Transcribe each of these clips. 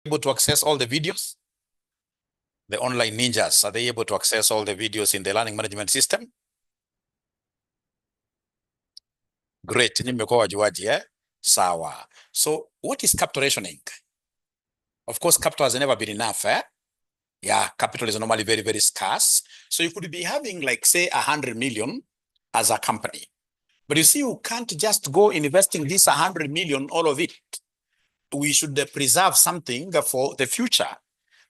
able to access all the videos? The online ninjas, are they able to access all the videos in the learning management system? Great. Sawa. So what is capital rationing? Of course, capital has never been enough. Yeah, capital is normally very, very scarce. So you could be having, like, say, 100 million as a company. But you see, you can't just go investing this 100 million, all of it. We should preserve something for the future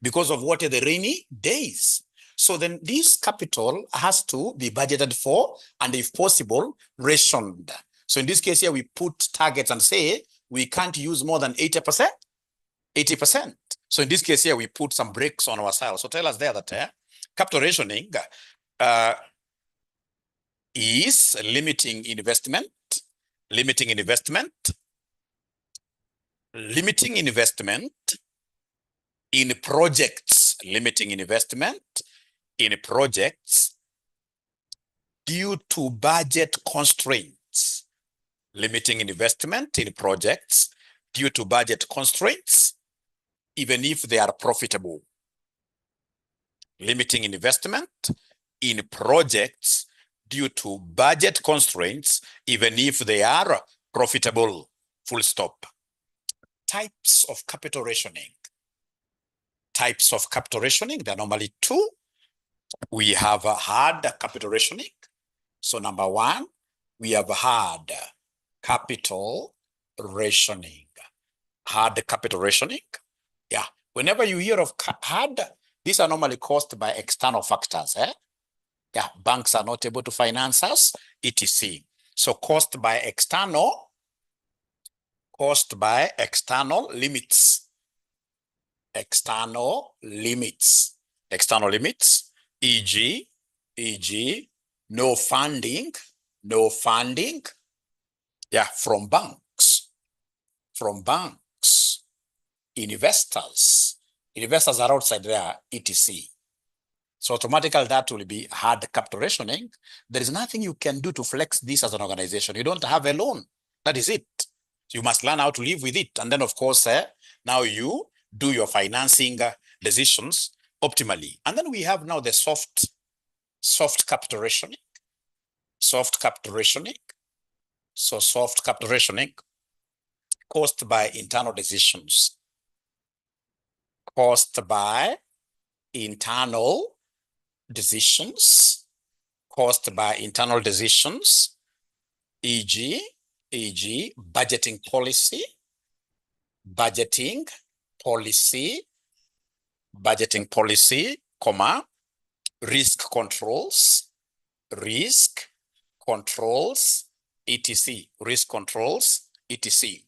because of what are the rainy days. So then this capital has to be budgeted for and, if possible, rationed. So in this case here, we put targets and say we can't use more than 80%. 80%. So in this case here, we put some brakes on ourselves. So tell us there that capital rationing is limiting investment in projects, due to budget constraints. Limiting investment in projects due to budget constraints, even if they are profitable. Limiting investment in projects due to budget constraints, even if they are profitable. Full stop. Types of capital rationing. Types of capital rationing, there are normally two. We have hard capital rationing. So number one, we have hard capital rationing. Hard capital rationing. Yeah. Whenever you hear of hard, these are normally caused by external factors. Yeah. Banks are not able to finance us, etc. So caused by external limits. External limits, e.g., no funding, yeah, from banks, investors are outside there, etc. So automatically that will be hard capital rationing. There is nothing you can do to flex this as an organization. You don't have a loan. That is it. You must learn how to live with it. And then, of course, now you do your financing decisions optimally. And then we have now the soft capital rationing. Soft capital rationing. So soft capital rationing caused by internal decisions. Caused by internal decisions. Caused by internal decisions, e.g., budgeting policy, comma, risk controls, etc. Risk controls, etc.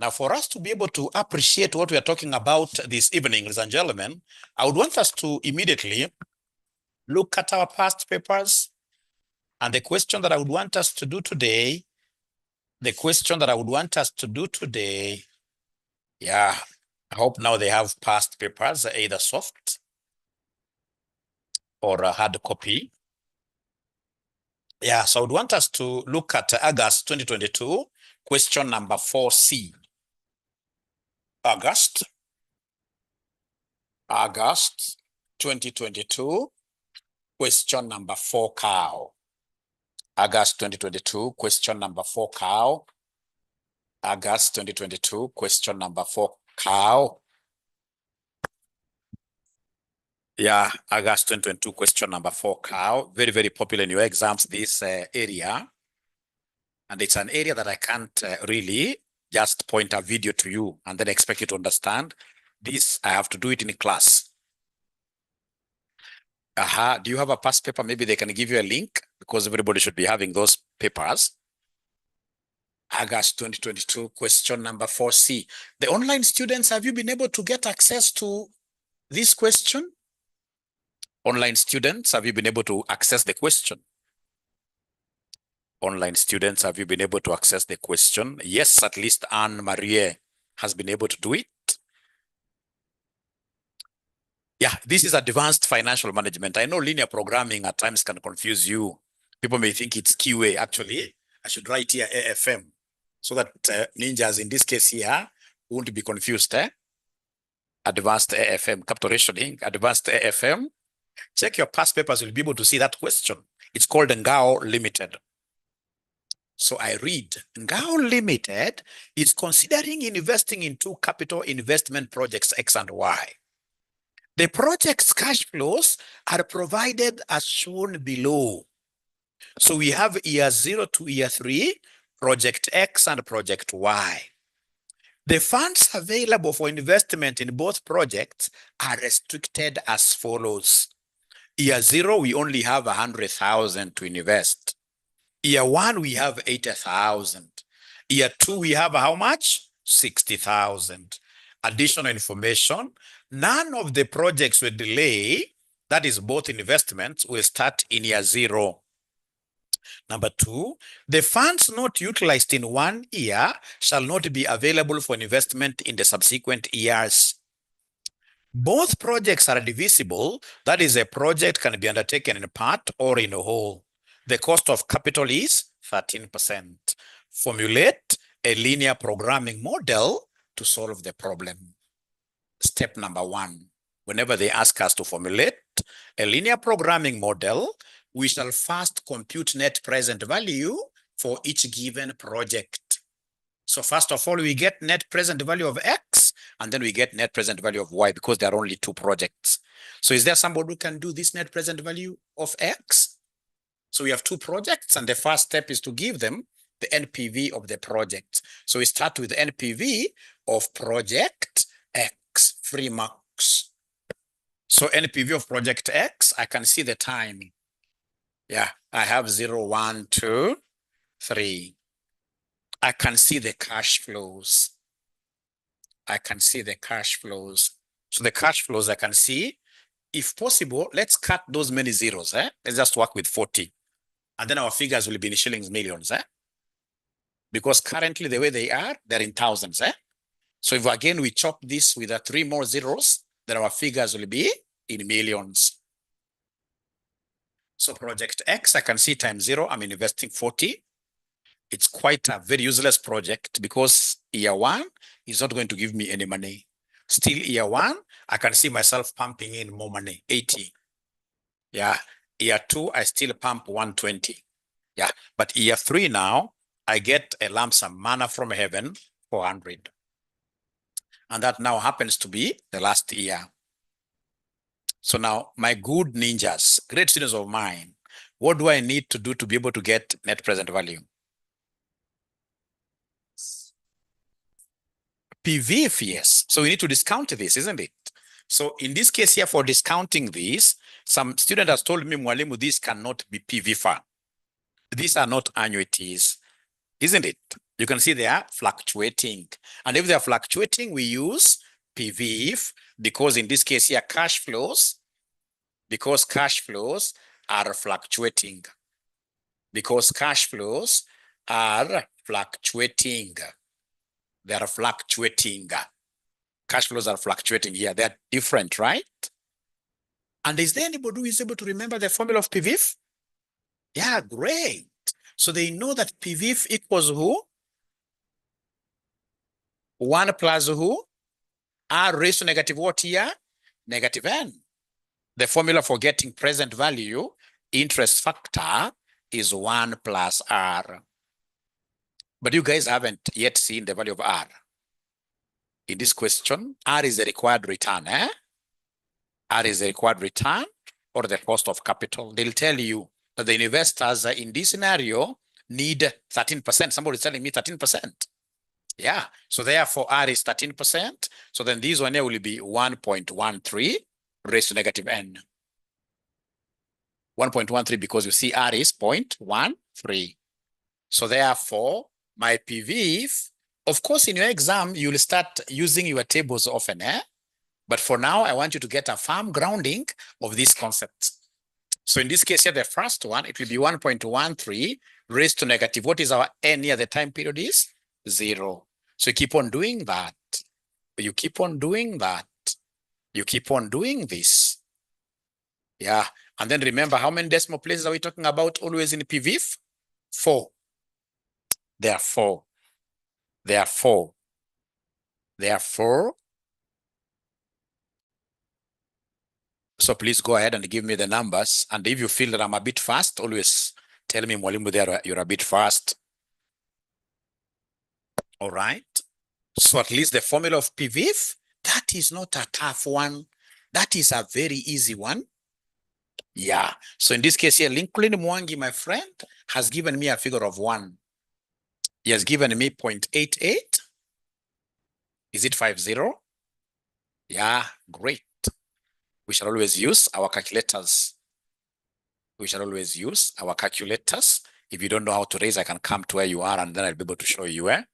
Now, for us to be able to appreciate what we are talking about this evening, ladies and gentlemen, I would want us to immediately look at our past papers. And the question that I would want us to do today, yeah, I hope now they have past papers, either soft or a hard copy. Yeah, so I would want us to look at August 2022, question number 4C. August 2022, question number 4 cow. August 2022, question number 4 cow. August 2022, question number 4 cow. Yeah, August 2022, question number 4 cow. Very, very popular in your exams, this area. And it's an area that I can't really just point a video to you and then expect you to understand. This, I have to do it in class. Do you have a past paper? Maybe they can give you a link because everybody should be having those papers. August 2022, question number 4C. The online students, have you been able to get access to this question? Online students, have you been able to access the question? Online students, have you been able to access the question? Yes, at least Anne-Marie has been able to do it. Yeah, this is advanced financial management. I know linear programming at times can confuse you. People may think it's QA. Actually, I should write here AFM so that ninjas in this case here won't be confused, eh? Advanced AFM, capital rationing, advanced AFM. Check your past papers, you'll be able to see that question. It's called Ngao Limited. So I read, Ngao Limited is considering investing in two capital investment projects, X and Y. The project's cash flows are provided as shown below. So we have year 0 to year 3, project X and project Y. The funds available for investment in both projects are restricted as follows. Year 0, we only have 100,000 to invest. Year 1, we have 80,000. Year 2, we have how much? 60,000. Additional information, none of the projects will delay, that is both investments, will start in year 0. Number 2, the funds not utilized in 1 year shall not be available for investment in the subsequent years. Both projects are divisible, that is a project can be undertaken in part or in a whole. The cost of capital is 13%. Formulate a linear programming model to solve the problem. Step number 1, whenever they ask us to formulate a linear programming model, we shall first compute net present value for each given project. So first of all, we get net present value of X, and then we get net present value of Y because there are only 2 projects. So is there somebody who can do this net present value of X? So we have 2 projects, and the first step is to give them the NPV of the project. So we start with the NPV of project X, 3 marks. So NPV of project X, I can see the time. Yeah, I have 0, 1, 2, 3. I can see the cash flows. I can see the cash flows. So the cash flows I can see. If possible, let's cut those many zeros. Let's just work with 40. And then our figures will be in shillings millions. Because currently the way they are, they're in thousands. So if again we chop this with 3 more zeros, then our figures will be in millions. So project X, I can see times 0, I'm investing 40. It's quite a very useless project because year 1 is not going to give me any money. Still year 1, I can see myself pumping in more money, 80. Yeah, year 2, I still pump 120. Yeah, but year 3 now, I get a lump sum manna from heaven, 400. And that now happens to be the last year. So now, my good ninjas, great students of mine, what do I need to do to be able to get net present value? PV, yes. So we need to discount this, isn't it? So in this case here, for discounting this, some student has told me, Mwalimu, this cannot be PV. These are not annuities, isn't it? You can see they are fluctuating. And if they are fluctuating, we use PV because in this case here, cash flows, because cash flows are fluctuating. Because cash flows are fluctuating. They are fluctuating. Cash flows are fluctuating here. They're different, right? And is there anybody who is able to remember the formula of PV? Yeah, great. So they know that PV equals who? 1 plus who? R raised to negative what here? Negative N. The formula for getting present value, interest factor, is 1 plus R. But you guys haven't yet seen the value of R. In this question, R is the required return. R is the required return or the cost of capital. They'll tell you that the investors in this scenario need 13%. Somebody is telling me 13%. Yeah, so therefore R is 13%. So then this one here will be 1.13 raised to negative N. 1.13 because you see R is 0.13. So therefore, my PV, of course, in your exam, you'll start using your tables often. But for now, I want you to get a firm grounding of these concepts. So in this case here, the first one, it will be 1.13 raised to negative. What is our N here? The time period is 0. So you keep on doing that. You keep on doing that. You keep on doing this. Yeah. And then remember, how many decimal places are we talking about always in PV? 4. There are 4. There are 4. Therefore, so please go ahead and give me the numbers. And if you feel that I'm a bit fast, always tell me, Mwalimu, there you're a bit fast. All right. So at least the formula of PVF, that is not a tough one. That is a very easy one. Yeah. So in this case here, Lincoln Mwangi, my friend, has given me a figure of 1. He has given me 0.88. Is it 50? Yeah, great. We shall always use our calculators. We shall always use our calculators. If you don't know how to raise, I can come to where you are and then I'll be able to show you where.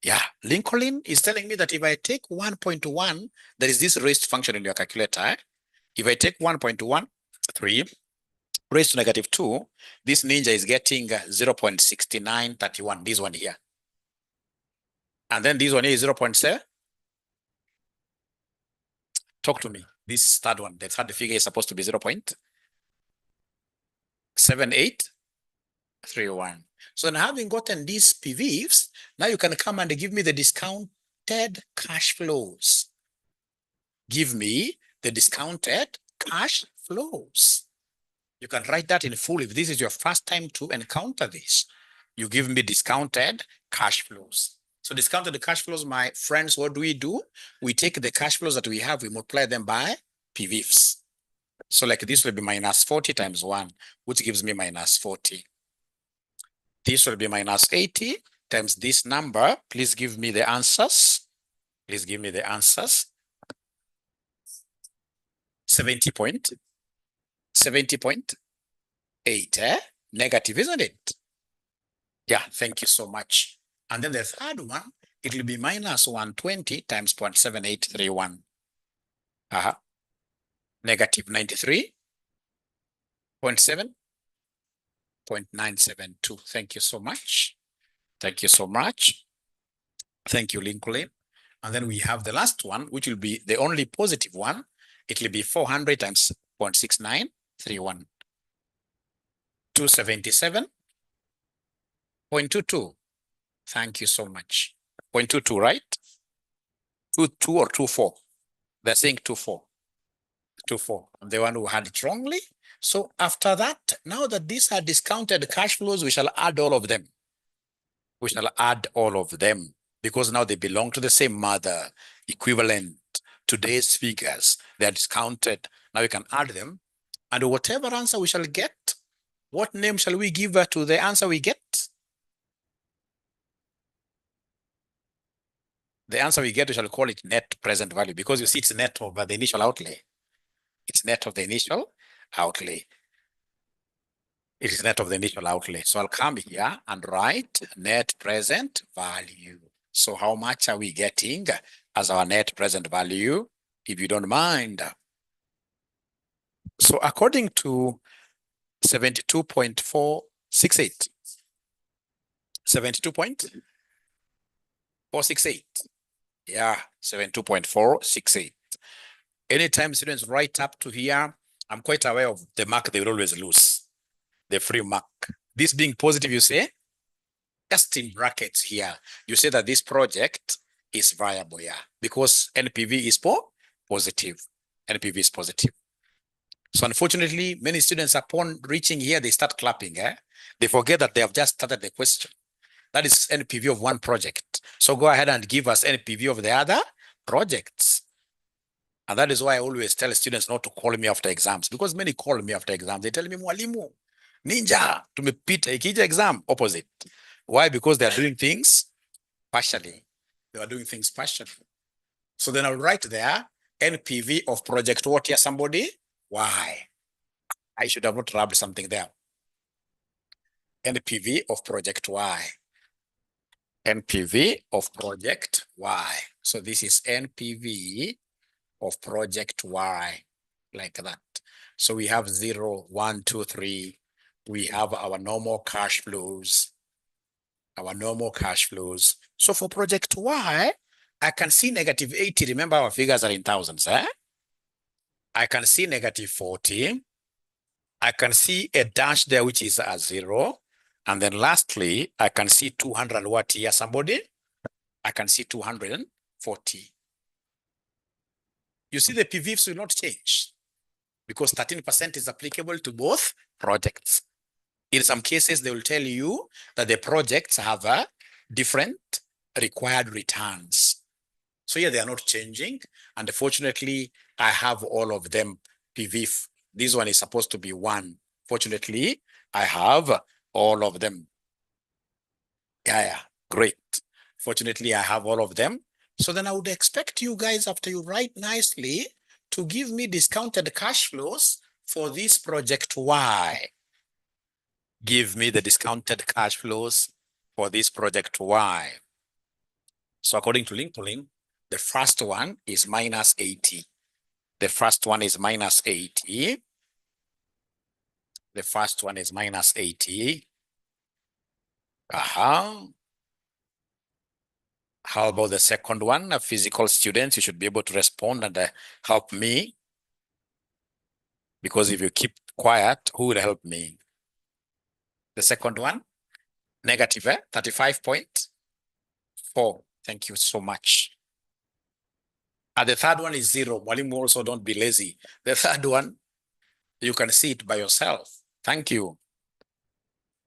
Yeah, Lincoln is telling me that if I take 1.1, there is this raised function in your calculator. If I take 1.13 raised to negative 2, this ninja is getting 0.6931, this one here. And then this one here is 0.7. Talk to me. This third one, the third figure is supposed to be 0.7831. So now having gotten these PVs, now you can come and give me the discounted cash flows. Give me the discounted cash flows. You can write that in full if this is your first time to encounter this. You give me discounted cash flows. So discounted cash flows, my friends, what do? We take the cash flows that we have, we multiply them by PVs. So like this will be minus 40 times 1, which gives me minus 40. This will be minus 80 times this number. Please give me the answers. Please give me the answers. 70.8, negative, isn't it? Yeah, thank you so much. And then the third one, it will be minus 120 times 0.7831. Negative 93.7.972. Thank you so much. Thank you so much. Thank you, Lincoln. And then we have the last one, which will be the only positive one. It will be 400 times 0.6931. 277.22. Thank you so much. 0.22, right? 22 or 24? They're saying 24. 24. I'm the one who had it wrongly. So after that, now that these are discounted cash flows, we shall add all of them. We shall add all of them because now they belong to the same mother, equivalent. Today's figures, they are discounted. Now we can add them. And whatever answer we shall get, what name shall we give to the answer we get? The answer we get, we shall call it net present value because you see it's net of the initial outlay. It's net of the initial outlay. It is net of the initial outlay. So I'll come here and write net present value. So how much are we getting as our net present value, if you don't mind? So according to 72.468, 72.468. Yeah, 72.468. Anytime students write up to here, I'm quite aware of the mark they will always lose, the free mark. This being positive, you say, just in brackets here, you say that this project is viable, yeah, because NPV is positive. NPV is positive. So unfortunately, many students upon reaching here, they start clapping. They forget that they have just started the question. That is NPV of one project. So go ahead and give us NPV of the other projects. And that is why I always tell students not to call me after exams, because many call me after exams. They tell me, Mwalimu, ninja, tumepita ikija exam, opposite. Why? Because they are doing things partially. They are doing things partially. So then I'll write there, NPV of project what here, somebody? Why? I should have not rubbed something there. NPV of project Y. NPV of project Y. So this is NPV of project Y, like that. So we have 0, 1, 2, 3. We have our normal cash flows. Our normal cash flows. So for project Y, I can see negative 80. Remember our figures are in thousands, I can see negative 40. I can see a dash there, which is a 0. And then lastly, I can see 200 what here, somebody? I can see 240. 40. You see the PVs will not change because 13% is applicable to both projects. In some cases, they will tell you that the projects have a different required returns. So here they are not changing. And fortunately, I have all of them PV. This one is supposed to be 1. Fortunately, I have all of them. Yeah, great. Fortunately, I have all of them. So then I would expect you guys, after you write nicely, to give me discounted cash flows for this project Y. Give me the discounted cash flows for this project Y. So according to link, the first one is minus 80. The first one is minus 80. The first one is minus 80. How about the second one? Physical students, you should be able to respond and help me. Because if you keep quiet, who will help me? The second one, negative 35.4. Thank you so much. And the third one is 0. Mwalimu, also don't be lazy. The third one, you can see it by yourself. Thank you.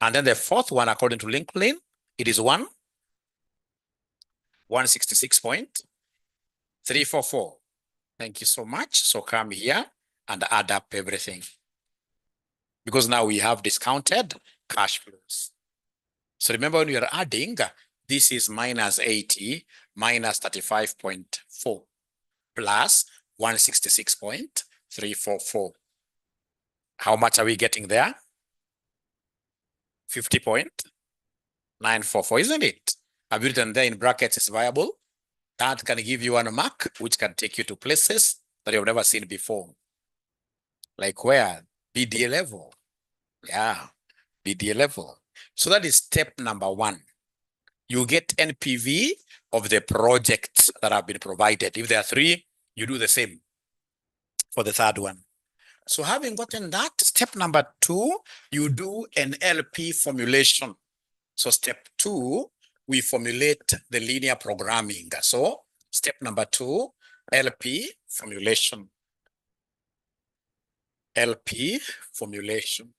And then the fourth one, according to LinkedIn, it is 166.344. Thank you so much. So come here and add up everything. Because now we have discounted cash flows. So remember, when you are adding, this is minus 80 minus 35.4 plus 166.344. How much are we getting there? 50.944, isn't it? I've written there in brackets is viable. That can give you 1 mark, which can take you to places that you've never seen before. Like where? BDA level. Yeah, BDA level. So that is step number 1. You get NPV of the projects that have been provided. If there are 3, you do the same for the third one. So having gotten that, step number 2, you do an LP formulation. So step 2, we formulate the linear programming. So step number 2, LP formulation. LP formulation.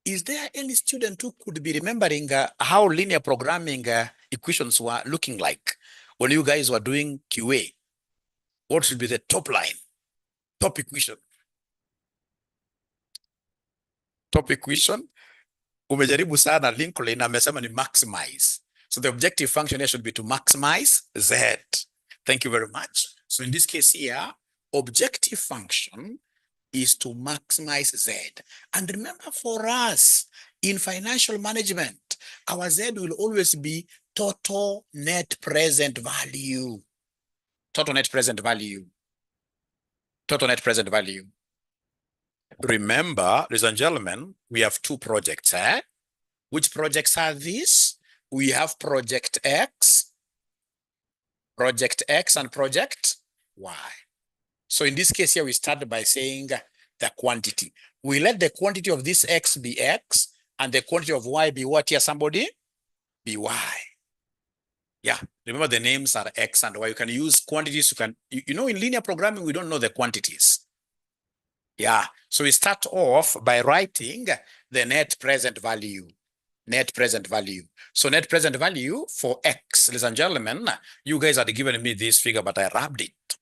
Is there any student who could be remembering how linear programming equations were looking like when you guys were doing QA? What should be the top line? Top equation. Top equation. Umejaribu sana Lincoln amesema ni maximize. So the objective function here should be to maximize Z. Thank you very much. So in this case here, objective function is to maximize Z. And remember, for us in financial management, our Z will always be total net present value. Total net present value. Total net present value. Remember, ladies and gentlemen, we have 2 projects. Which projects are these? We have project X and project Y. So in this case here, we start by saying the quantity. We let the quantity of this X be X and the quantity of Y be what here, somebody? Be Y. Yeah, remember the names are X and Y. You can use quantities. You know, in linear programming, we don't know the quantities. Yeah, so we start off by writing the net present value. Net present value. So net present value for X, ladies and gentlemen, you guys had given me this figure, but I wrapped it.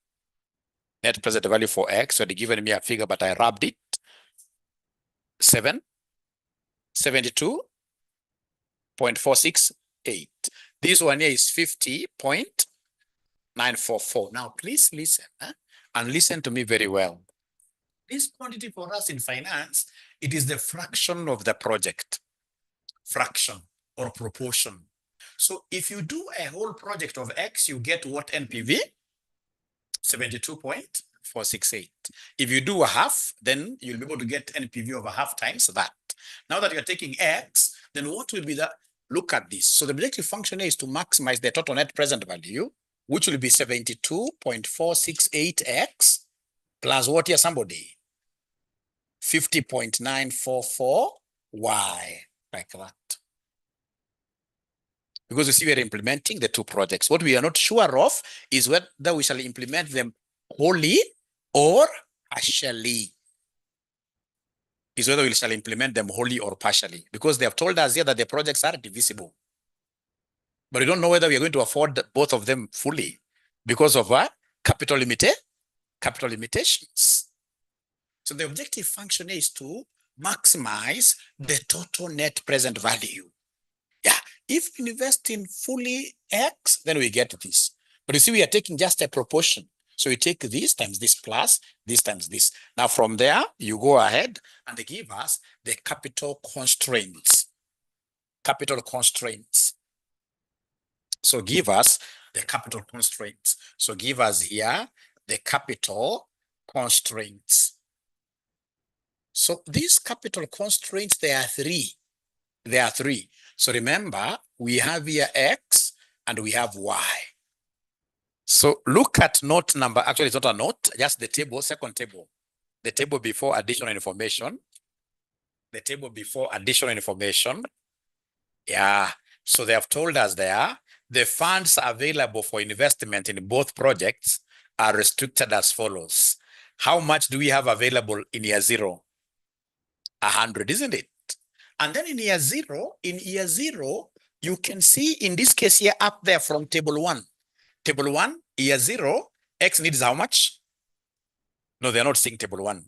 Net present value for X, you had given me a figure, but I wrapped it. 72.468. This one here is 50.944. Now, please listen and listen to me very well. This quantity for us in finance, it is the fraction of the project. Fraction or proportion. So if you do a whole project of X, you get what NPV? 72.468. If you do a half, then you'll be able to get NPV of a half times that. Now that you're taking X, then what will be that? Look at this. So the objective function is to maximize the total net present value, which will be 72.468X plus what here, somebody? 50.944Y. Like that. Because you see, we are implementing the two projects. What we are not sure of is whether we shall implement them wholly or partially. Is whether we shall implement them wholly or partially. Because they have told us here that the projects are divisible. But we don't know whether we are going to afford both of them fully because of capital limitations. So the objective function is to maximize the total net present value. Yeah, if we invest in fully X, then we get this. But you see, we are taking just a proportion. So we take this times this plus this times this. Now from there, you go ahead and they give us the capital constraints. Capital constraints. So give us the capital constraints. So give us here the capital constraints. So these capital constraints, there are three. There are three. So remember, we have here X and we have Y. So look at note number, actually it's not a note, just the table, second table. The table before additional information. The table before additional information. Yeah, so they have told us there, the funds available for investment in both projects are restricted as follows. How much do we have available in year 0? 100, isn't it? And then in year zero, you can see in this case here up there from table 1. Table 1, year 0, X needs how much? No, they're not saying table 1.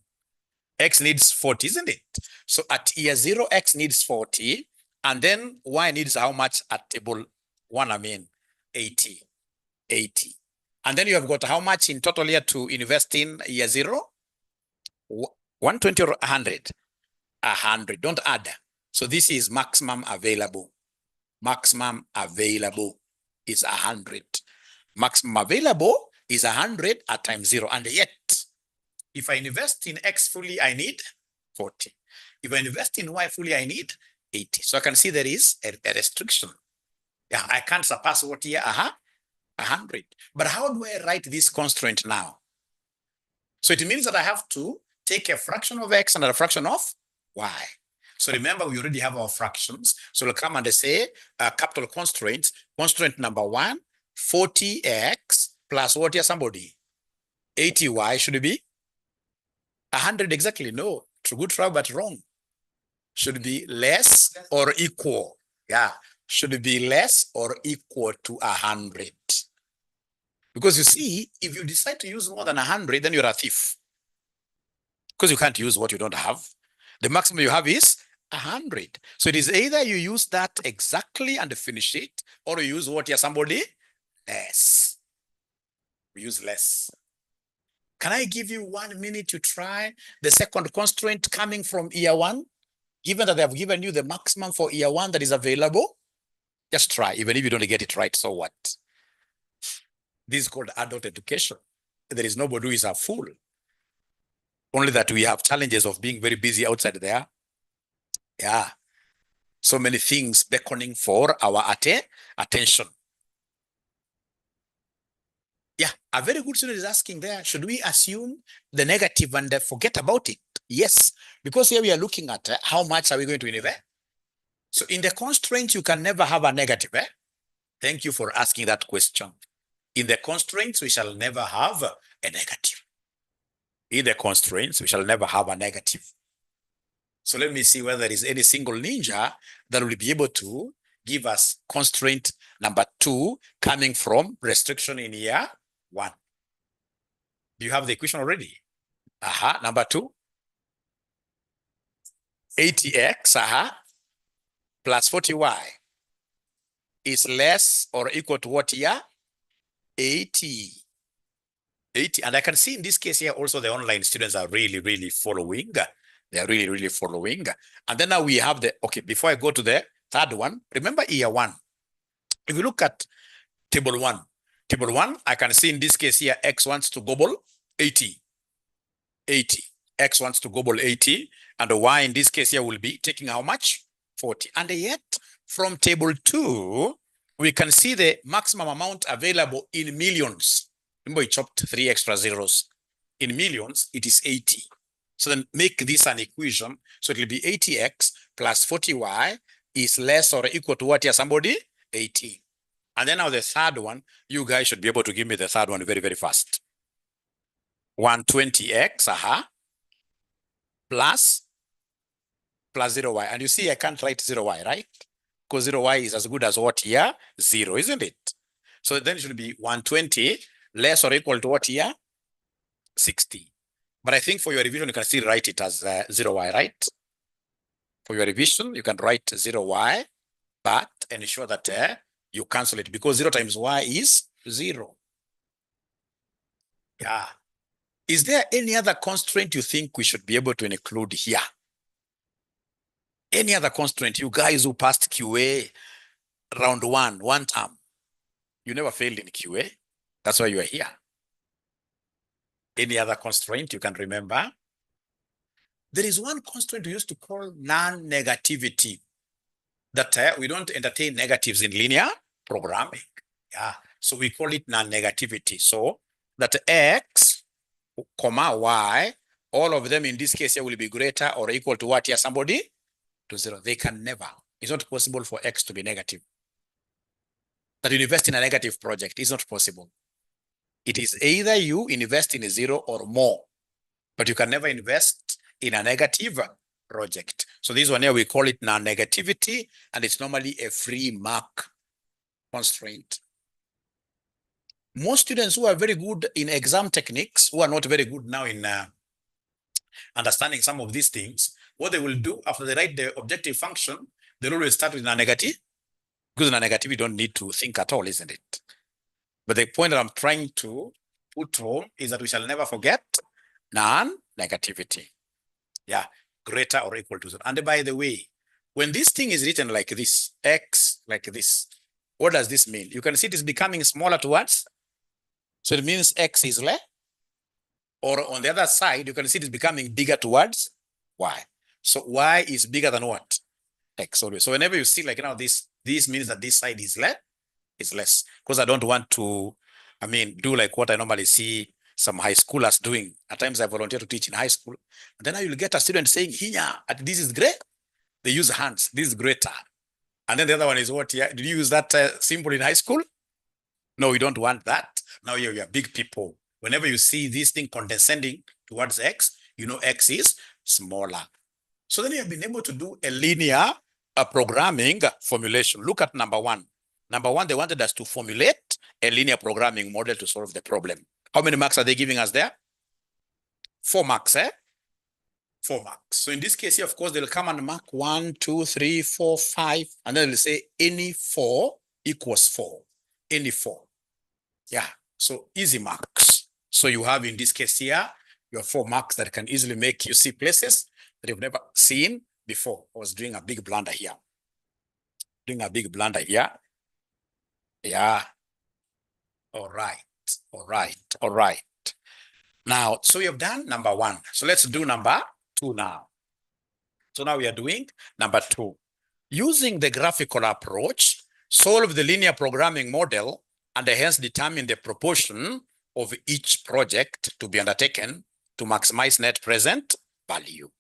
X needs 40, isn't it? So at year 0, X needs 40. And then Y needs how much at table 1, 80. 80. And then you have got how much in total here to invest in year 0? 120 or 100? 100. Don't add. So this is maximum available. Maximum available is 100. Maximum available is 100 at time 0. And yet, if I invest in X fully, I need 40. If I invest in Y fully, I need 80. So I can see there is a restriction. Yeah, I can't surpass what here? 100. But how do I write this constraint now? So it means that I have to take a fraction of X and a fraction of Y. So remember, we already have our fractions. So we'll come and say capital constraints. Constraint number 1, 40X plus what here, somebody? 80Y should be 100 exactly. No, good try, but wrong. Should be less or equal. Yeah, should be less or equal to 100. Because you see, if you decide to use more than 100, then you're a thief. Because you can't use what you don't have. The maximum you have is 100. So it is either you use that exactly and finish it, or you use what here, somebody? Less. We use less. Can I give you 1 minute to try the second constraint coming from year 1? Given that they have given you the maximum for year 1 that is available, just try. Even if you don't get it right, so what? This is called adult education. There is nobody who is a fool. Only that we have challenges of being very busy outside there. Yeah. So many things beckoning for our attention. Yeah, a very good student is asking there, should we assume the negative and forget about it? Yes, because here we are looking at how much are we going to invest. So in the constraints, you can never have a negative. Thank you for asking that question. In the constraints, we shall never have a negative. In the constraints, we shall never have a negative. So let me see whether there is any single ninja that will be able to give us constraint number 2 coming from restriction in year 1. Do you have the equation already? Number 2. 80x plus 40y is less or equal to what here? 80. 80. And I can see in this case here also the online students are really following. They are really following. And then now we have the, okay, before I go to the third one, remember year 1. If you look at table 1, I can see in this case here, X wants to gobble 80. 80. X wants to gobble 80. And the Y in this case here will be taking how much? 40. And yet from table 2, we can see the maximum amount available in millions. Remember, we chopped 3 extra zeros. In millions, it is 80. So then make this an equation. So it will be 80x plus 40y is less or equal to what here, somebody? 18. And then now the third one, you guys should be able to give me the third one very, very fast. 120x, plus 0y. And you see, I can't write 0y, right? Because 0y is as good as what here? 0, isn't it? So then it should be 120 less or equal to what here? 60. But I think for your revision, you can still write it as 0y, right? For your revision, you can write 0y, but ensure that you cancel it because 0 times y is 0. Yeah. Is there any other constraint you think we should be able to include here? Any other constraint? You guys who passed QA round one term, you never failed in QA. That's why you are here. Any other constraint you can remember? There is one constraint we used to call non-negativity, that we don't entertain negatives in linear programming. Yeah, so we call it non-negativity. So that x, comma y, all of them in this case here will be greater or equal to what here? Somebody? To 0. They can never. It's not possible for x to be negative. That you invest in a negative project is not possible. It is either you invest in a 0 or more, but you can never invest in a negative project. So this one here, we call it non-negativity, and it's normally a free mark constraint. Most students who are very good in exam techniques, who are not very good now in understanding some of these things, what they will do after they write the objective function, they'll always start with a negative, because in a negative, you don't need to think at all, isn't it? But the point that I'm trying to put home is that we shall never forget non-negativity. Yeah, greater or equal to 0. And by the way, when this thing is written like this, x like this, what does this mean? You can see it is becoming smaller towards. So it means x is less. Or on the other side, you can see it is becoming bigger towards y. So y is bigger than what? X always. So whenever you see like now this means that this side is less. Because I don't want to, do like what I normally see some high schoolers doing. At times I volunteer to teach in high school. And then you'll get a student saying, here, this is great. They use hands, this is greater. And then the other one is what? Yeah, did you use that symbol in high school? No, you don't want that. Now you're big people. Whenever you see this thing condescending towards x, you know x is smaller. So then you have been able to do a linear programming formulation. Look at number one. Number one, they wanted us to formulate a linear programming model to solve the problem. How many marks are they giving us there? 4 marks, 4 marks. So in this case here, of course, they'll come and mark 1, 2, 3, 4, 5, and then they'll say any 4 equals 4. Any 4. Yeah, so easy marks. So you have in this case here, you have 4 marks that can easily make you see places that you've never seen before. I was doing a big blunder here. Yeah. All right. Now, so we have done number 1. So let's do number 2 now. So now we are doing number 2. Using the graphical approach, solve the linear programming model and hence determine the proportion of each project to be undertaken to maximize net present value.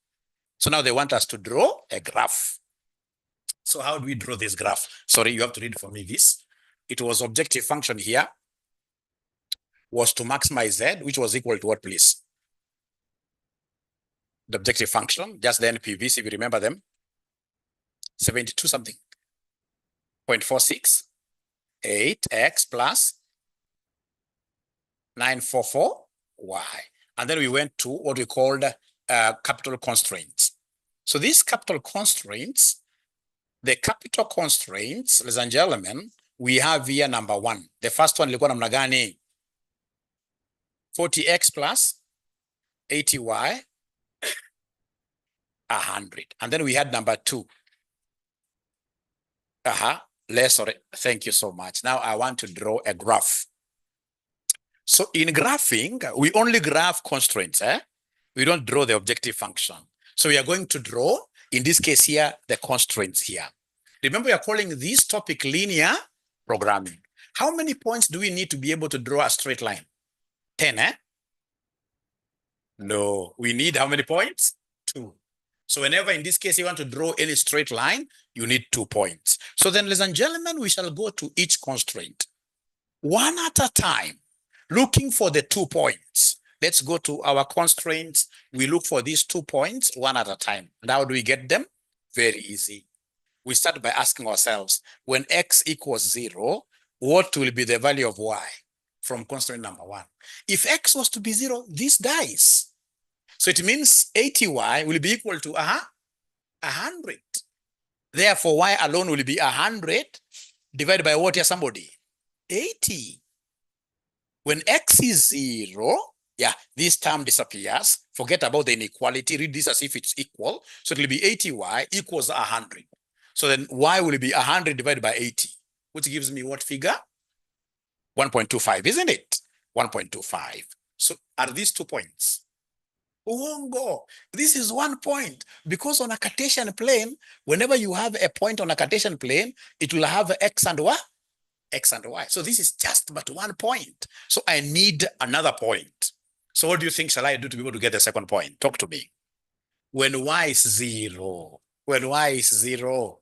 So now they want us to draw a graph. So how do we draw this graph? Sorry, you have to read for me this. It was objective function here was to maximize z, which was equal to what, please? The objective function, just the NPVs, if you remember them. 72 something. 0.46. 8x plus 944y. And then we went to what we called capital constraints. So these capital constraints, the capital constraints, ladies and gentlemen, we have here number 1. The first one ilikuwa namna gani? 40x plus 80y, 100. And then we had number 2. Thank you so much. Now I want to draw a graph. So in graphing, we only graph constraints. We don't draw the objective function. So we are going to draw, in this case here, the constraints here. Remember, we are calling this topic linear programming. How many points do we need to be able to draw a straight line? 10, No, we need how many points? 2. So whenever in this case you want to draw any straight line, you need 2 points. So then, ladies and gentlemen, we shall go to each constraint one at a time, looking for the 2 points. Let's go to our constraints. We look for these 2 points one at a time. And how do we get them? Very easy. We start by asking ourselves, when x equals 0, what will be the value of y from constraint number 1? If x was to be 0, this dies. So it means 80y will be equal to 100. Therefore, y alone will be 100 divided by what here, somebody? 80. When x is 0, yeah, this term disappears. Forget about the inequality. Read this as if it's equal. So it will be 80y equals 100. So then y will be 100 divided by 80, which gives me what figure? 1.25, isn't it? 1.25. So are these 2 points? Uongo. This is 1 point, because on a Cartesian plane, whenever you have a point on a Cartesian plane, it will have x and y. X and y. So this is just but 1 point. So I need another point. So what do you think shall I do to be able to get the second point? Talk to me. When y is 0, when y is 0,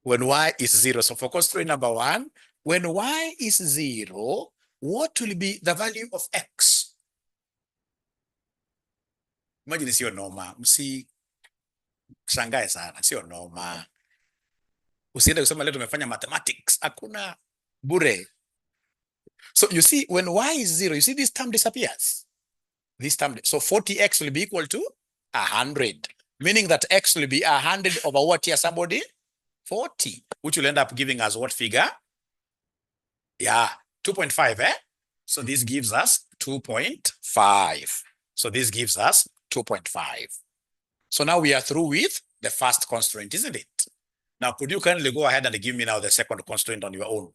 when y is 0. So for constraint number 1, when y is 0, what will be the value of x? Imagine sio noma. Msishangae sana, sio noma. Usiende kusema leo tumefanya mathematics. Hakuna, bure. So you see, when y is 0, you see this term disappears. This term, so 40x will be equal to 100, meaning that x will be 100 over what here, somebody? 40, which will end up giving us what figure? Yeah, 2.5, eh? So this gives us 2.5. So this gives us 2.5. So now we are through with the first constraint, isn't it? Now, could you kindly go ahead and give me now the second constraint on your own?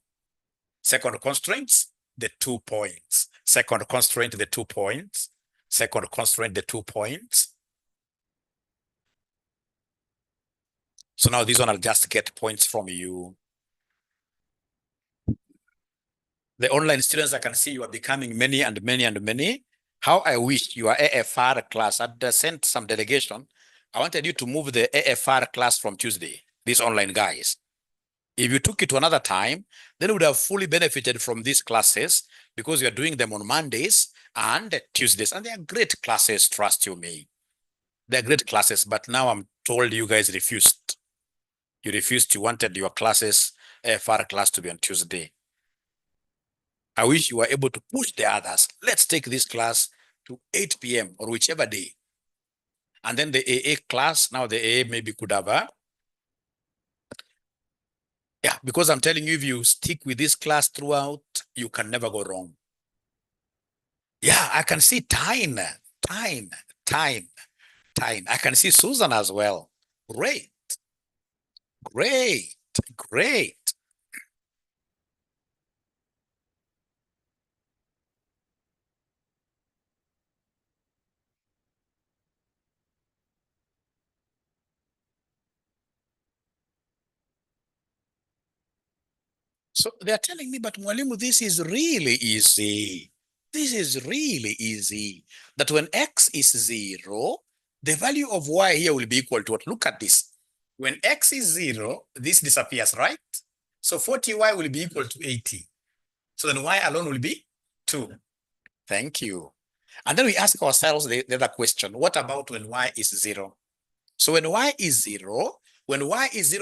Second constraints, the 2 points. Second constraint, the 2 points. Second constraint, the 2 points. So now this one, I'll just get points from you. The online students, I can see you are becoming many and many and many. How I wish your AFR class had sent some delegation. I wanted you to move the AFR class from Tuesday, these online guys. If you took it to another time, then you would have fully benefited from these classes, because you're doing them on Mondays and Tuesdays. And they are great classes, trust you me. They're great classes, but now I'm told you guys refused. You refused, you wanted your classes, AFR class, to be on Tuesday. I wish you were able to push the others. Let's take this class to 8 p.m. or whichever day. And then the AA class, now the AA maybe could have yeah, because I'm telling you, if you stick with this class throughout, you can never go wrong. Yeah, I can see Tyne. I can see Susan as well. Great. So they're telling me, but Mwalimu, this is really easy. This is really easy. That when x is 0, the value of y here will be equal to what? Look at this. When x is 0, this disappears, right? So 40y will be equal to 80. So then y alone will be 2. Thank you. And then we ask ourselves the other question. What about when y is 0? So when y is 0,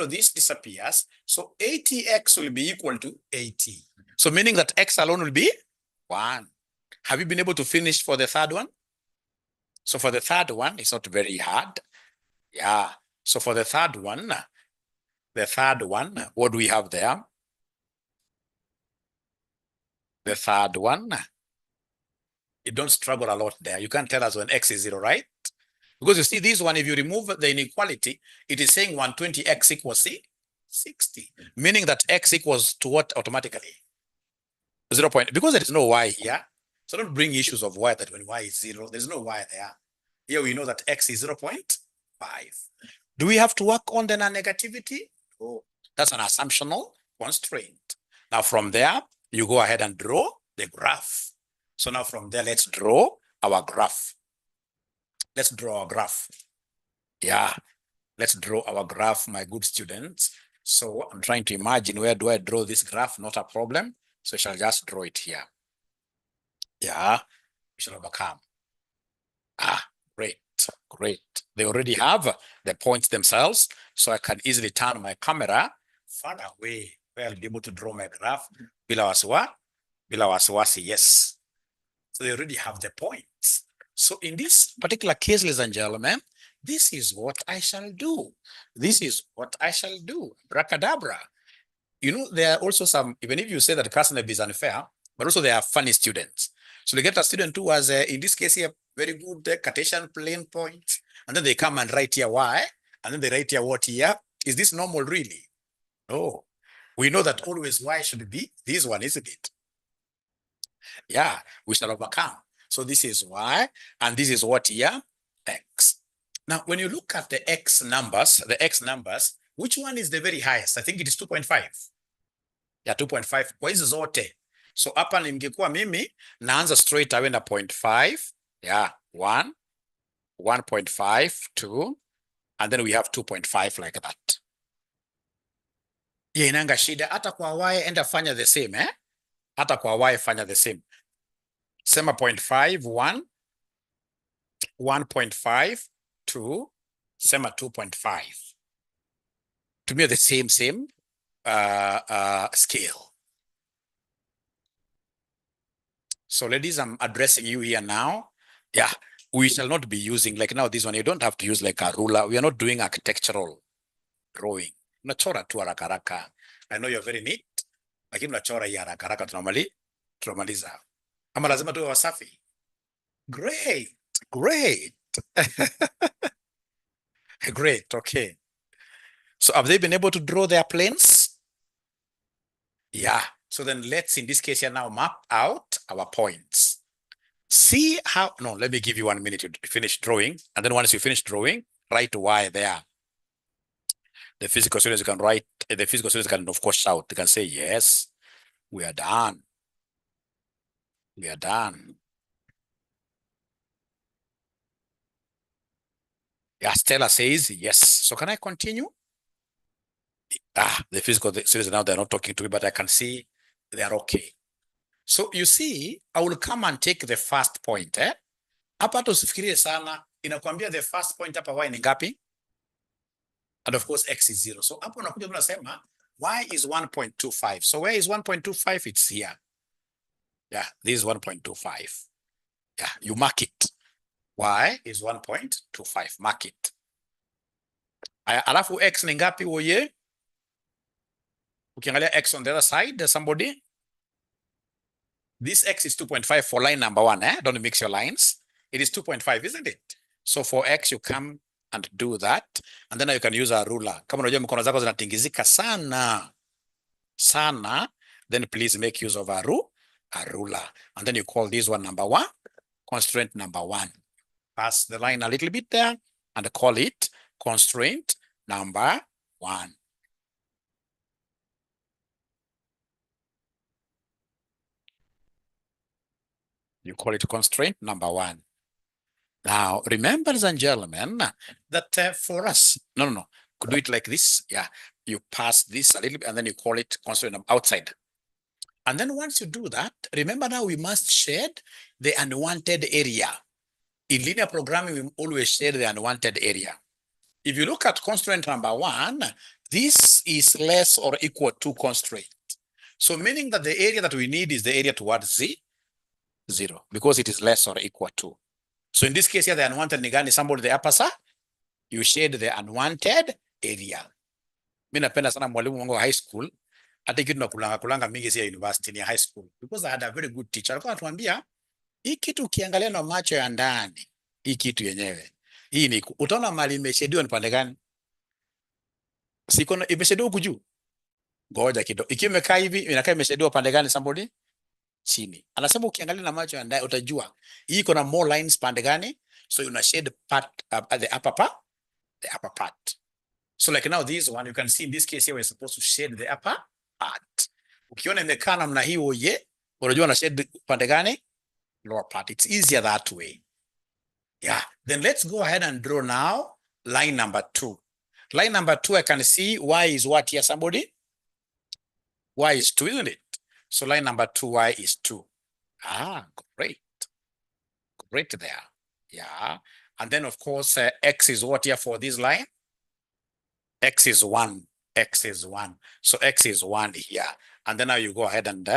this disappears. So 80x will be equal to 80. So meaning that x alone will be 1. Have you been able to finish for the third one? So for the third one, it's not very hard. Yeah. So for the third one, what do we have there? The third one, you don't struggle a lot there. You can't tell us when x is 0, right? Because you see this one, if you remove the inequality, it is saying 120x equals 60, meaning that x equals to what automatically? 0 point, because there is no y here. So don't bring issues of y, that when y is 0, there's no y there. Here we know that x is 0.5. Do we have to work on the non-negativity? Oh, that's an assumptional constraint. Now from there, you go ahead and draw the graph. So now from there, let's draw our graph. Let's draw our graph. Yeah, let's draw our graph, my good students. So I'm trying to imagine, where do I draw this graph? Not a problem. So I shall just draw it here. Yeah, we shall overcome. Great, great. They already have the points themselves, so I can easily turn my camera far away where I'll be able to draw my graph. Bila wasiwasi, yes. So they already have the points. So in this particular case, ladies and gentlemen, this is what I shall do. This is what I shall do. Bracadabra. You know, there are also some, even if you say that Kasneb is unfair, but also there are funny students. So they get a student who has, in this case here, very good Cartesian plane points, and then they come and write here why, and then they write here what here. Is this normal really? No. We know that always y should be this one, isn't it? Yeah, we shall overcome. So this is y, and this is what here? X. Now, when you look at the x numbers, which one is the very highest? I think it is 2.5. Yeah, 2.5 kwa hizi zote. So hapa ningekuwa mimi naanza straight away na 0.5. Yeah, 1, 1.5, 2, and then we have 2.5 like that. Yeah, inanga shida. Hata kwa y enda fanya the same, eh? Hata kwa y fanya the same. Sema 0.5, 1, 1.5, 2, sema 2.5. Tumia the same scale. So ladies, I'm addressing you here now. Yeah, we shall not be using, like now this one, you don't have to use like a ruler. We are not doing architectural drawing. Unachora tu haraka haraka. I know you're very neat, lakini unachora hii haraka haraka tunamaliza. Ama lazima tuwe wasafi. Great, great. Great, okay. So have they been able to draw their planes? Yeah. So then let's, in this case here now, map out our points. See how, no, let me give you 1 minute to finish drawing. And then once you finish drawing, write y there. The physical students can write, the physical students can of course shout. They can say, yes, we are done. We are done. Yeah, Stella says, yes. So can I continue? The physical students now, they're not talking to me, but I can see they are okay. So you see, I will come and take the first point. Hapa tusifikirie sana, inakwambia the first point hapa y ni ngapi? And of course, x is 0. So hapo unakuja tunasema y is 1.25. So where is 1.25? It's here. Yeah, this is 1.25. Yeah, you mark it. Y is 1.25. Mark it. Alafu x ni ngapi woye? Ukiangalia x on the other side, there's somebody. This x is 2.5 for line number 1. Don't mix your lines. It is 2.5, isn't it? So for x, you come and do that. And then you can use a ruler. Kama unajua mkono zako zinatingizika sana, then please make use of a ruler. And then you call this one number 1, constraint number 1. Pass the line a little bit there and call it constraint number 1. You call it constraint number 1. Now, remember, ladies and gentlemen, that for us, no, could do it like this. Yeah, you pass this a little bit and then you call it constraint outside. And then once you do that, remember now we must shade the unwanted area. In linear programming, we always shade the unwanted area. If you look at constraint number 1, this is less or equal to constraint. So meaning that the area that we need is the area towards 0, because it is less or equal to. So in this case here, the unwanted ni gani? Somebody the upper side, you shade the unwanted area. Mimi napenda sana mwalimu wangu wa high school, hata kitu kulanga mingi ya university ni high school, because I had a very good teacher. Alikuwa anatuambia, hii kitu ukiangalia na macho ya ndani, hii kitu yenyewe, hii ni utaona mali imeshediwa ni pande gani? Siko na imeshediwa huku juu. Ngoja kidogo. Ikiwa imekaa hivi, inakaa imeshediwa pande gani somebody? Chini. Anasema ukiangalia na macho ya ndani utajua hii iko na more lines pande gani, so una shade part the upper part. So like now this one, you can see in this case here we're supposed to shade the upper part. Ukiona imekaa namna hiyo unajua na shade pande gani? Lower part. It's easier that way. Yeah. Then let's go ahead and draw now line number 2. Line number 2, I can see y is what here, somebody? Y is 2, isn't it? So line number 2, y is 2. Ah, great. Great there. Yeah. And then, of course, x is what here for this line? X is 1. X is 1. So x is 1 here. And then now you go ahead and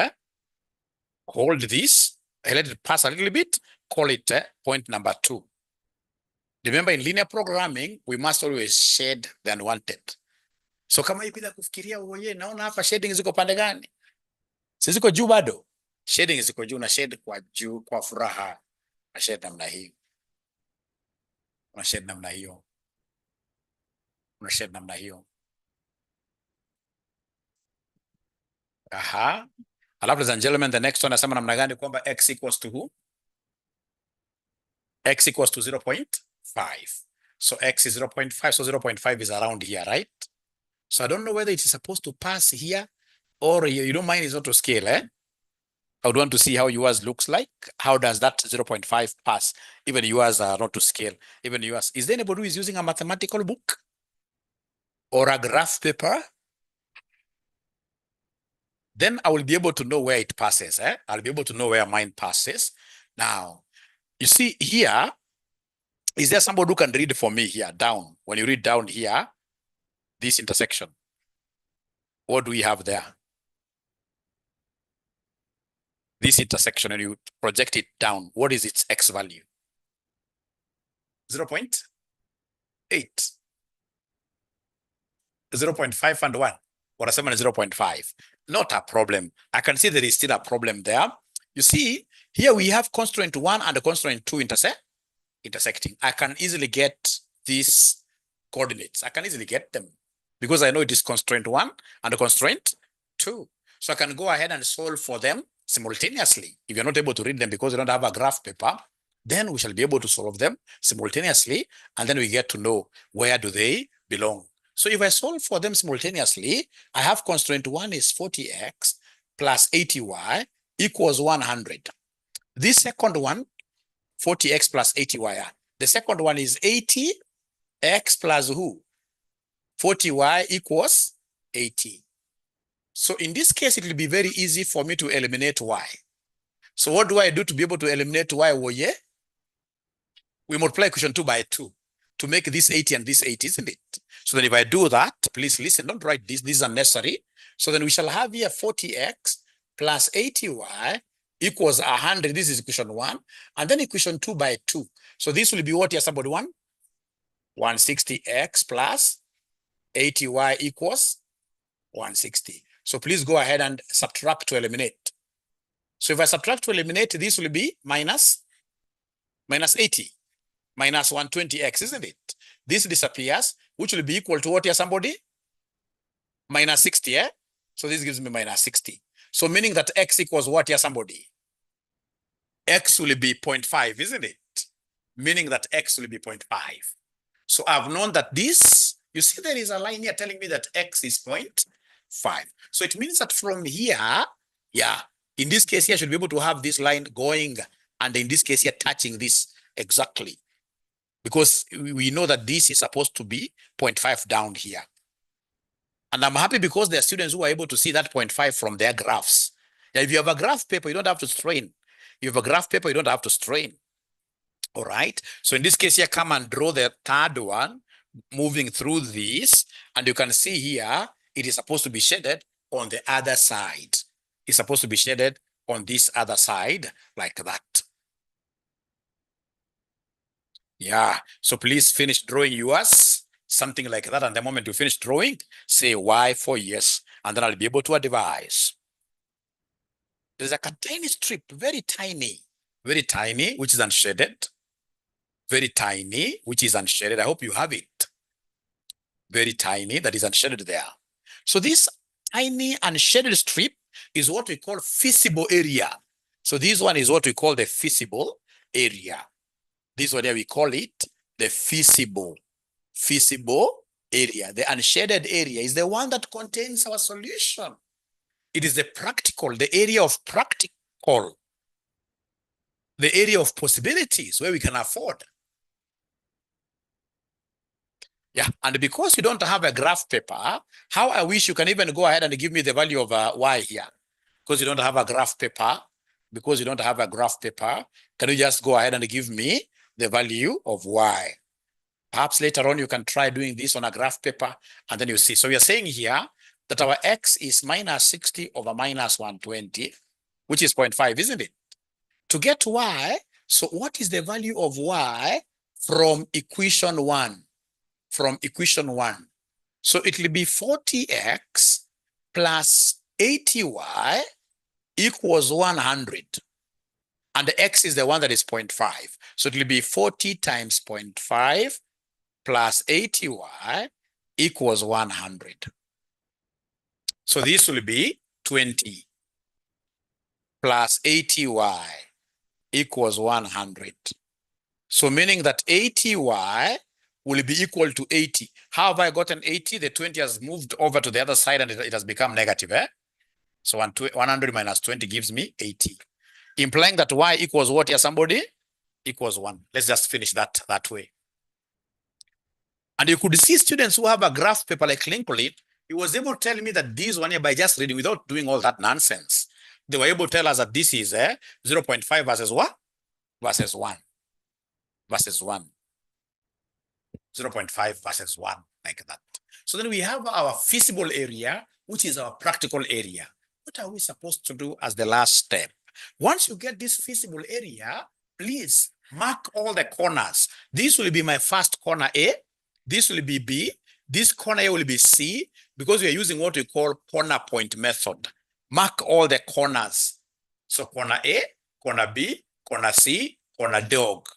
hold this. Let it pass a little bit. Call it point number 2. Remember, in linear programming, we must always shade the unwanted. So kama hii bila kufikiria wewe, naona hapa shading ziko pande gani? Si ziko juu bado? Shading ziko juu, na shade kwa juu kwa furaha. Na shade namna hii. Na shade namna hiyo. Na shade namna hiyo. Aha. Ladies and gentlemen, the next one nasema namna gani kwamba x equals to who? X equals to 0.5. So x is 0.5, so 0.5 is around here, right? So I don't know whether it is supposed to pass here or you don't mind it's not to scale, eh? I would want to see how yours looks like. How does that 0.5 pass? Even yours are not to scale. Even yours. Is there anybody who is using a mathematical book or a graph paper? Then I will be able to know where it passes. I'll be able to know where mine passes. Now, you see here, is there somebody who can read for me here, down? When you read down here, this intersection, what do we have there? This intersection, and you project it down, what is its x value? 0.8. 0.5 and 1. What I say is 0.5. Not a problem. I can see there is still a problem there. You see, here we have constraint 1 and constraint 2 intersecting. I can easily get these coordinates. I can easily get them because I know it is constraint 1 and constraint 2. So I can go ahead and solve for them simultaneously. If you're not able to read them because you don't have a graph paper, then we shall be able to solve them simultaneously, and then we get to know where do they belong. So if I solve for them simultaneously, I have constraint 1 is 40x plus 80y equals 100. This second one, 40x plus 80y. The second one is 80x plus who? 40y equals 80. So in this case, it will be very easy for me to eliminate y. So what do I do to be able to eliminate y? We multiply equation 2 by 2 to make this 80 and this 80, isn't it? So then if I do that, please listen, don't write this. This is unnecessary. So then we shall have here 40x plus 80y equals 100. This is equation 1. And then equation 2 by 2. So this will be what here, somebody? 160x plus 80y equals 160. So please go ahead and subtract to eliminate. So if I subtract to eliminate, this will be minus 80. Minus 120x, isn't it? This disappears, which will be equal to what here, somebody? Minus 60, eh? So this gives me minus 60. So meaning that x equals what here, somebody? X will be 0.5, isn't it? Meaning that x will be 0.5. So I've known that this, you see there is a line here telling me that x is 0.5. So it means that from here, yeah, in this case here, I should be able to have this line going, and in this case here, touching this exactly. Because we know that this is supposed to be 0.5 down here. And I'm happy because there are students who are able to see that 0.5 from their graphs. Yeah, if you have a graph paper, you don't have to strain. If you have a graph paper, you don't have to strain. All right. So in this case here, come and draw the third one, moving through this. And you can see here, it is supposed to be shaded on the other side. It's supposed to be shaded on this other side like that. Yeah, so please finish drawing yours, something like that. And the moment you finish drawing, say Y for yes, and then I'll be able to advise. There's a tiny strip, very tiny, which is unshaded. Very tiny, which is unshaded. I hope you have it. Very tiny, that is unshaded there. So this tiny unshaded strip is what we call feasible area. So this one is what we call the feasible area. This one here, we call it the feasible area. The unshaded area is the one that contains our solution. It is the practical, the area of practical, the area of possibilities where we can afford. Yeah, and because you don't have a graph paper, how I wish you can even go ahead and give me the value of y here. Because you don't have a graph paper, can you just go ahead and give me the value of y? Perhaps later on you can try doing this on a graph paper and then you see. So we are saying here that our x is minus 60 over minus 120, which is 0.5, isn't it? To get y, so what is the value of y from equation 1? From equation 1. So it will be 40x plus 80y equals 100. And the x is the one that is 0.5. So it will be 40 times 0.5 plus 80y equals 100. So this will be 20 plus 80y equals 100. So meaning that 80y will be equal to 80. How have I gotten 80? The 20 has moved over to the other side and it has become negative. So 100 minus 20 gives me 80. Implying that y equals what here, somebody? Equals 1. Let's just finish that way. And you could see students who have a graph paper like Lincoln, he was able to tell me that this one here, by just reading without doing all that nonsense, they were able to tell us that this is 0.5 versus what? Versus 1. Versus 1. 0.5 versus 1, like that. So then we have our feasible area, which is our practical area. What are we supposed to do as the last step? Once you get this feasible area, please mark all the corners. This will be my first corner A. This will be B. This corner A will be C, because we are using what we call corner point method. Mark all the corners. So corner A, corner B, corner C, corner dog.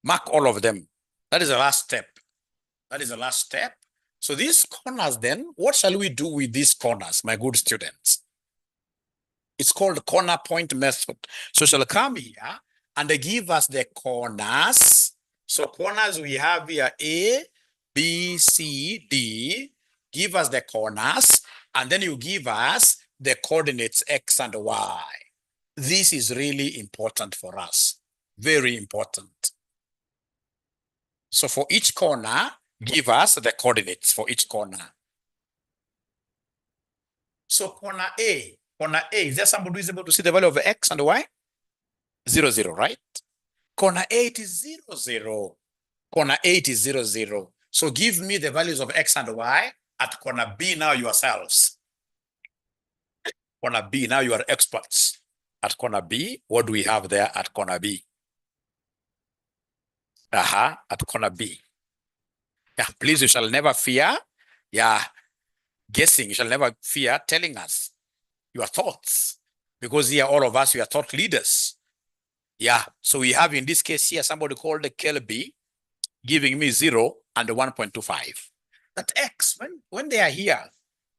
Mark all of them. That is the last step. That is the last step. So these corners then, what shall we do with these corners, my good students? It's called corner point method. So shall come here and they give us the corners. So corners we have here A, B, C, D. Give us the corners, and then you give us the coordinates X and Y. This is really important for us. Very important. So for each corner, give us the coordinates for each corner. So corner A, is there somebody who is able to see the value of X and Y? 0, 0, right? Corner A, it is 0, 0. Corner A, it is 0, 0. So give me the values of X and Y at corner B now yourselves. Corner B, now you are experts. At corner B, what do we have there at corner B? At corner B. Yeah, please, you shall never fear. Yeah, guessing. You shall never fear telling us your thoughts, because here all of us, we are thought leaders. Yeah, so we have in this case here somebody called Kelby giving me 0 and 1.25. That X, when they are here,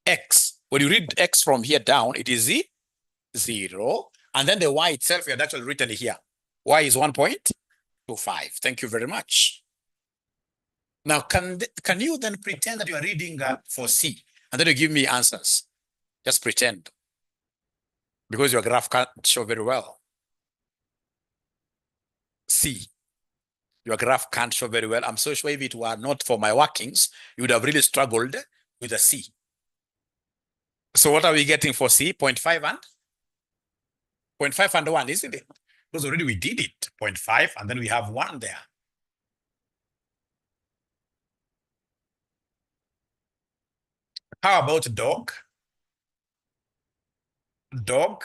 X, when you read X from here down, it is 0. And then the Y itself, we had actually written here. Y is 1.25. Thank you very much. Now, can you then pretend that you are reading for C, and then you give me answers? Just pretend, because your graph can't show very well. C, your graph can't show very well. I'm so sure if it were not for my workings, you would have really struggled with the C. So what are we getting for C? 0.5 and 0.5 and 1, isn't it? Because already we did it. 0.5, and then we have 1 there. How about dog? Dog.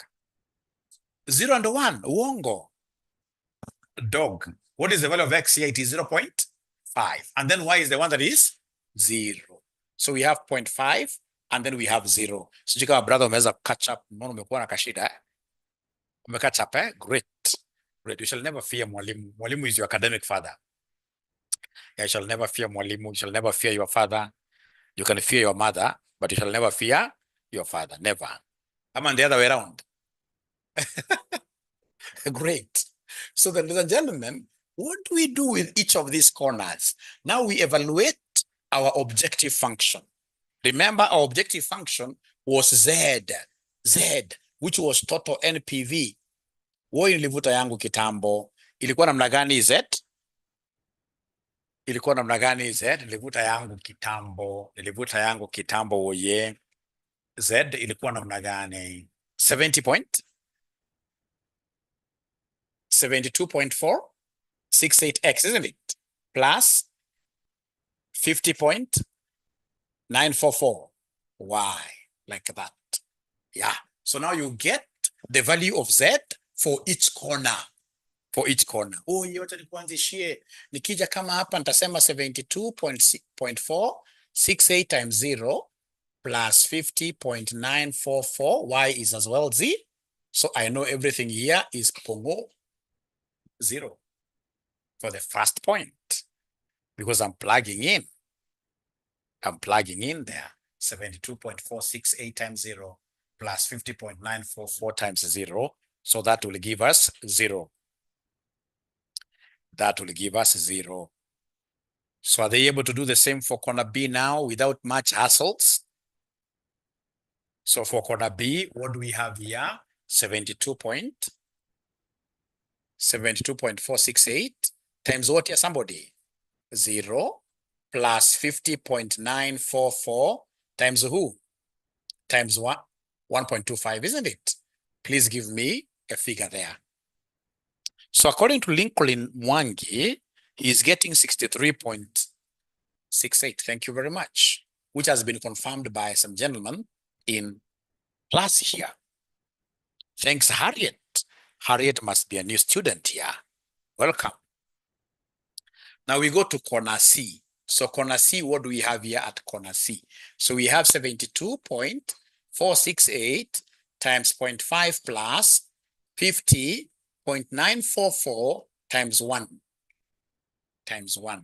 0 and 1. Uongo. Dog. What is the value of X here? It is 0.5. And then Y is the one that is 0. So we have 0.5 and then we have 0. So you got brother umeweza catch up. Mbona umekuwa na kashida? Catch up, Great. Great. You shall never fear mwalimu. Mwalimu is your academic father. You shall never fear mwalimu. You shall never fear your father. You can fear your mother, but you shall never fear your father. Never. I'm on the other way around. Great. So then, ladies and gentlemen, what do we do with each of these corners? Now we evaluate our objective function. Remember, our objective function was Z, which was total NPV. Woi nilivuta yangu kitambo. Ilikuwa namna gani Z? ilikuwa namna gani Z? Nilivuta yangu kitambo oye. Z ilikuwa namna gani? 70 point 72.468x, isn't it? Plus 50.944 y, like that. Yeah. So now you get the value of Z for each corner. For each corner. Oh, yote nikuanzishie. Nikija kama hapa nitasema 72.468 times 0 plus 50.944. Y is as well Z. So I know everything here is Pongo 0 for the first point because I'm plugging in. I'm plugging in there. 72.468 times 0 plus 50.944 times 0. So that will give us 0. That will give us 0. So are they able to do the same for corner B now without much hassles? So for corner B, what do we have here? 72.468 times what here, somebody? 0 plus 50.944 times who? Times what? 1.25, isn't it? Please give me a figure there. So according to Lincoln Mwangi, he is getting 63.68. Thank you very much, which has been confirmed by some gentlemen in class here. Thanks, Harriet. Harriet must be a new student here. Welcome. Now we go to corner C. So corner C, what do we have here at corner C? So we have 72.468 times 0.5 plus 50.944 times 1. Times 1.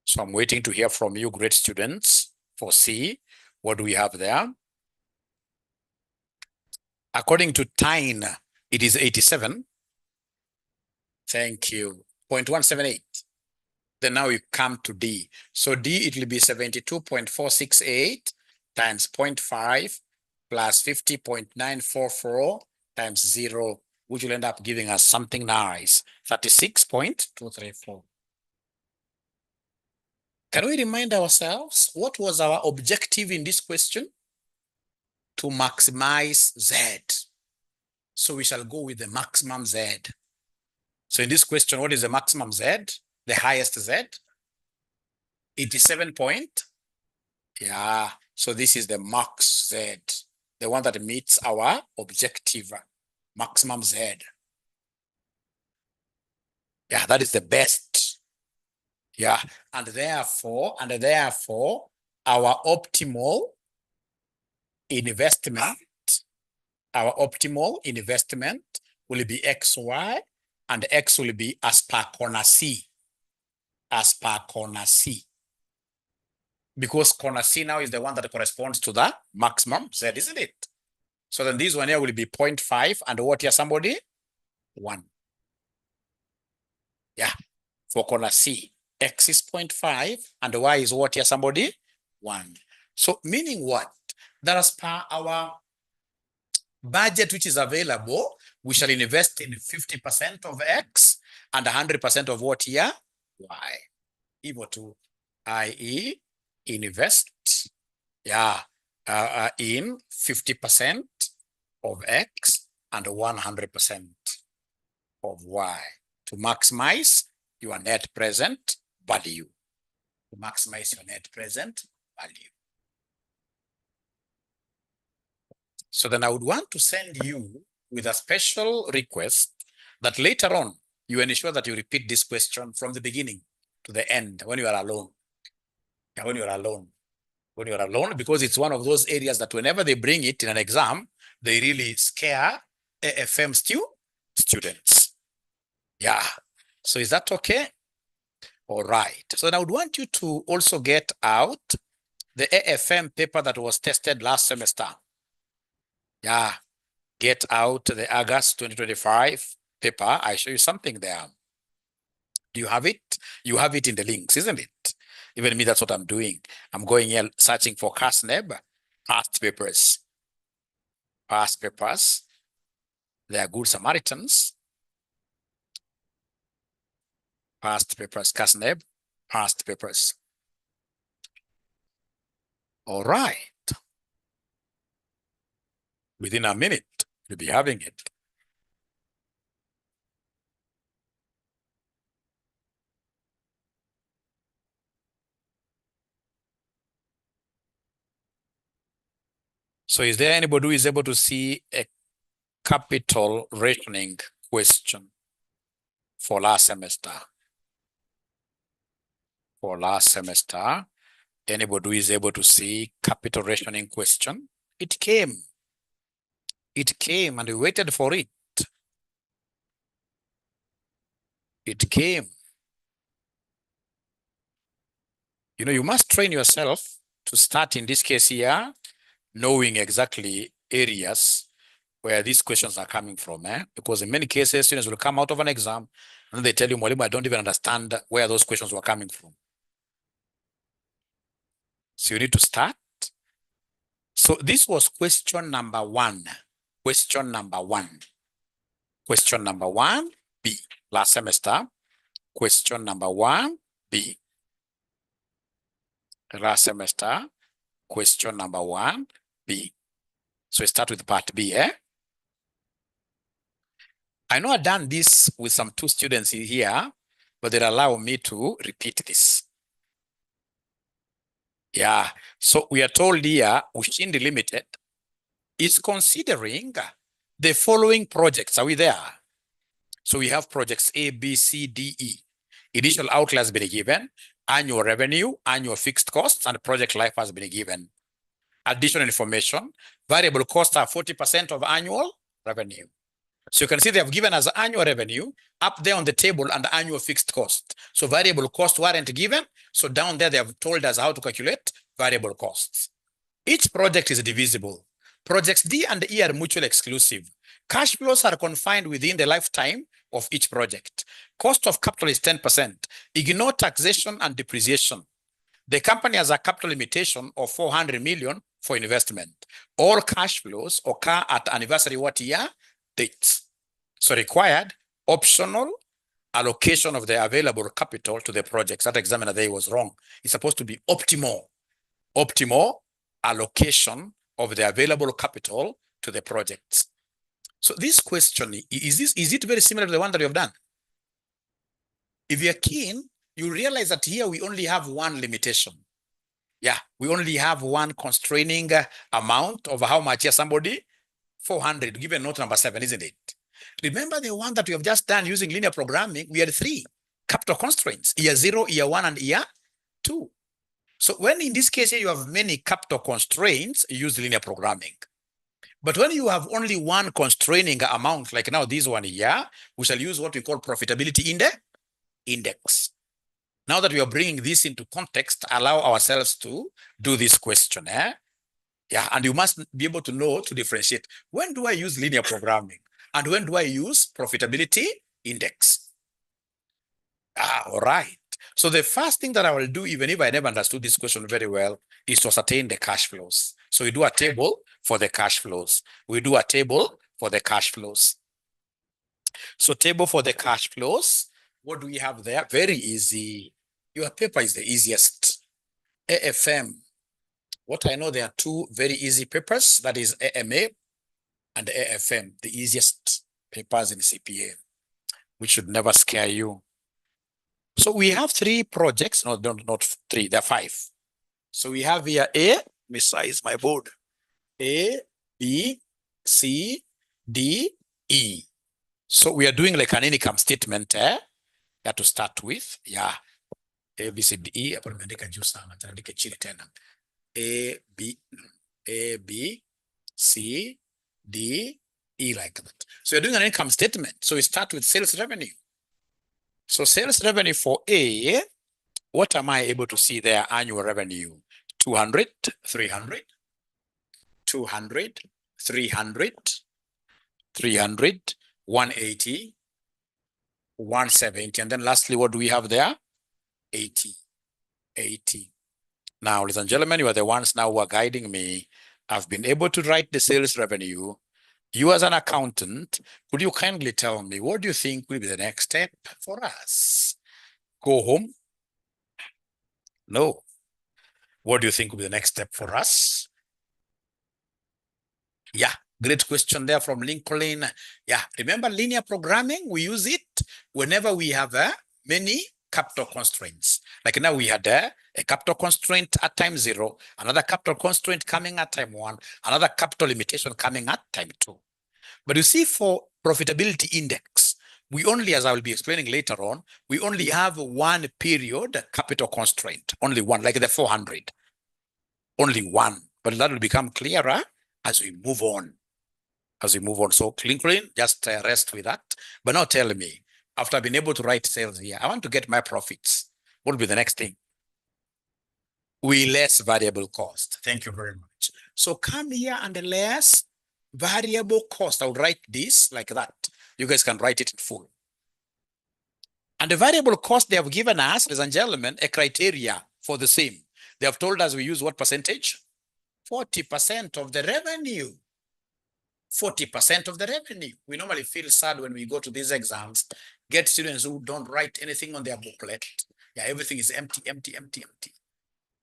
So I'm waiting to hear from you, great students, for C. What do we have there? According to Tyne, it is 87. Thank you. 0.178. Then now we come to D. So D, it will be 72.468 times 0.5 plus 50.944 times 0, which will end up giving us something nice, 36.234. Can we remind ourselves what was our objective in this question? To maximize Z. So we shall go with the maximum Z. So in this question, what is the maximum Z? The highest Z? 87 point. Yeah. So this is the max Z, the one that meets our objective, maximum Z. Yeah, that is the best. Yeah. And therefore, our optimal investment will be XY, and X will be as per corner C. As per corner C. Because corner C now is the one that corresponds to the maximum Z, isn't it? So then this one here will be 0.5, and what here, somebody? 1. Yeah. For corner C, X is 0.5, and Y is what here, somebody? 1. So meaning what? That as per our budget which is available, we shall invest in 50% of X and 100% of what here? Y. Equal to, i.e. invest, yeah, in 50% of X and 100% of Y to maximize your net present value. To maximize your net present value. So then I would want to send you with a special request that later on you ensure that you repeat this question from the beginning to the end when you are alone. Yeah, when you are alone. When you are alone, because it's one of those areas that whenever they bring it in an exam, they really scare AFM students. Yeah. So is that okay? All right. So then I would want you to also get out the AFM paper that was tested last semester. Yeah. Get out the August 2025 paper. I show you something there. Do you have it? You have it in the links, isn't it? Even me, that's what I'm doing. I'm going here searching for CASNEB past papers. past papers. They are good Samaritans. Past papers, Kasneb, past papers. All right. Within a minute, you'll be having it. So is there anybody who is able to see a capital rationing question for last semester? For last semester, anybody who is able to see capital rationing question? It came. It came and we waited for it. It came. You know, you must train yourself to start in this case here, knowing exactly areas where these questions are coming from, because in many cases, students will come out of an exam and they tell you, Mwalimu, I don't even understand where those questions were coming from. So you need to start. So this was question number 1. Question number 1. Question number 1B last semester. Question number 1B. Last semester. Question number 1B. So we start with part B, I know I've done this with some 2 students in here, but they allow me to repeat this. Yeah, so we are told here, Ushindi Limited is considering the following projects. Are we there? So we have projects A, B, C, D, E. Initial outlay has been given, annual revenue, annual fixed costs, and project life has been given. Additional information, variable costs are 40% of annual revenue. So you can see they have given us annual revenue up there on the table and annual fixed cost. So variable costs weren't given. So down there, they have told us how to calculate variable costs. Each project is divisible. Projects D and E are mutually exclusive. Cash flows are confined within the lifetime of each project. Cost of capital is 10%. Ignore taxation and depreciation. The company has a capital limitation of 400 million for investment. All cash flows occur at anniversary what year? Dates. So required optional allocation of the available capital to the projects. That examiner there was wrong. It's supposed to be optimal allocation of the available capital to the projects. So this question, is it very similar to the one that you have done? If you're keen, you realize that here we only have one limitation. Yeah, we only have one constraining amount of how much here somebody 400, given note number 7, isn't it? Remember the one that we have just done using linear programming, we had 3 capital constraints, year 0, year 1, and year 2. So when in this case here you have many capital constraints, you use linear programming. But when you have only one constraining amount, like now this one here, we shall use what we call profitability index. Now that we are bringing this into context, allow ourselves to do this question, Yeah, and you must be able to know to differentiate. When do I use linear programming? And when do I use profitability index? All right. So the first thing that I will do, even if I never understood this question very well, is to ascertain the cash flows. So we do a table for the cash flows. We do a table for the cash flows. So table for the cash flows. What do we have there? Very easy. Your paper is the easiest. AFM. What I know, there are 2 very easy papers. That is AMA and AFM, the easiest papers in CPA, which should never scare you. So we have 3 projects. No, not 3, there are 5. So we have here A, let me size my board. A, B, C, D, E. So we are doing like an income statement to start with. Yeah. A, B, C, D, E. A, B, C, D, E, like that. So you're doing an income statement. So we start with sales revenue. So sales revenue for A, what am I able to see there? Annual revenue, 200, 300, 200, 300, 300, 180, 170. And then lastly, what do we have there? 80, 80. Now, ladies and gentlemen, you are the ones now who are guiding me I've been able to write the sales revenue. You as an accountant, could you kindly tell me, what do you think will be the next step for us? Go home? No. What do you think will be the next step for us? Yeah, great question there from Lincoln. Yeah, remember linear programming? We use it whenever we have many capital constraints. Like now we had a capital constraint at time 0, another capital constraint coming at time 1, another capital limitation coming at time 2. But you see, for profitability index, we only, as I will be explaining later on, we only have one period capital constraint, only one, like the 400, only one. But that will become clearer as we move on. So Lincoln, just rest with that. But now tell me, after I've been able to write sales here, I want to get my profits. What will be the next thing? We less variable cost. Thank you very much. So come here and less variable cost. I'll write this like that. You guys can write it in full. And the variable cost, they have given us, ladies and gentlemen, a criteria for the same. They have told us we use what percentage? 40% of the revenue. 40% of the revenue. We normally feel sad when we go to these exams, get students who don't write anything on their booklet. Yeah, everything is empty, empty, empty, empty.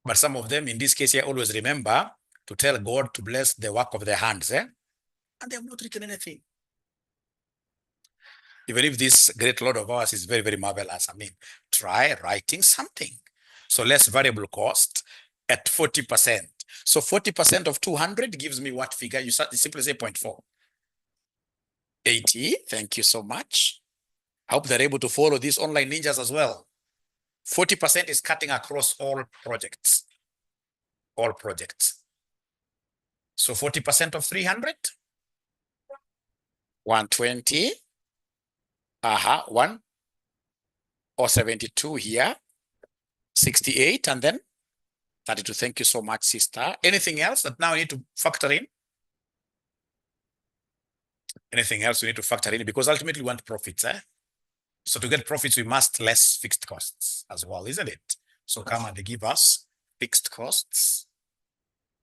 But some of them, in this case here, always remember to tell God to bless the work of their hands. And they have not written anything. Even if this great Lord of ours is very, very marvelous, I mean, try writing something. So less variable cost at 40%. So 40% of 200 gives me what figure? You simply say 0.4. 80. Thank you so much. I hope they're able to follow these online ninjas as well. 40% is cutting across all projects. All projects. So 40% of 300? 120. 1 or 72 here. 68 and then 32. Thank you so much, sister. Anything else that now we need to factor in? Anything else we need to factor in? Because ultimately we want profits. So to get profits, we must less fixed costs as well, isn't it? So come and give us fixed costs.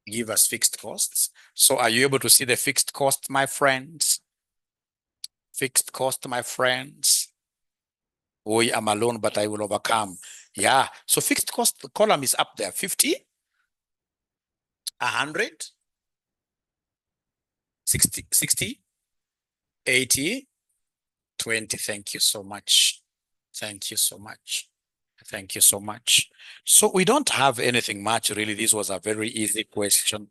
Give us fixed costs. So are you able to see the fixed cost, my friends? Fixed cost, my friends. I am alone, but I will overcome. Yeah. So fixed cost column is up there. 50, 100, 60, 80, 20. Thank you so much. Thank you so much. Thank you so much. So we don't have anything much, really. This was a very easy question.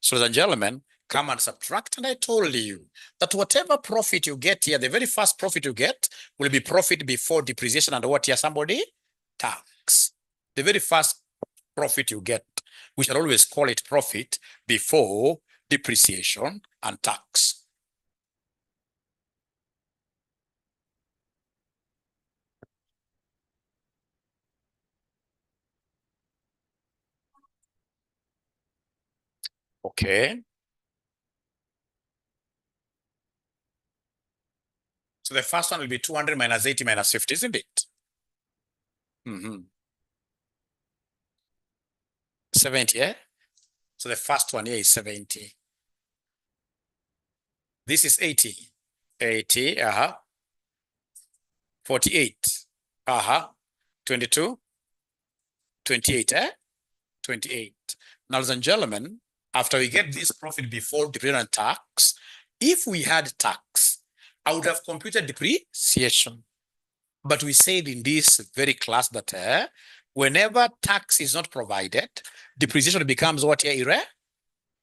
So, ladies and gentlemen, come and subtract. And I told you that whatever profit you get here, the very first profit you get will be profit before depreciation and what here, somebody? Tax. The very first profit you get, we shall always call it profit before depreciation and tax. Okay. So the first one will be 200 minus 80 minus 50, isn't it? 70, eh? So the first one here is 70. This is 80. 80, 48, 22, 28, 28. Now, ladies and gentlemen, after we get this profit before depreciation and tax, if we had tax, I would have computed depreciation. But we said in this very class that whenever tax is not provided, depreciation becomes what here?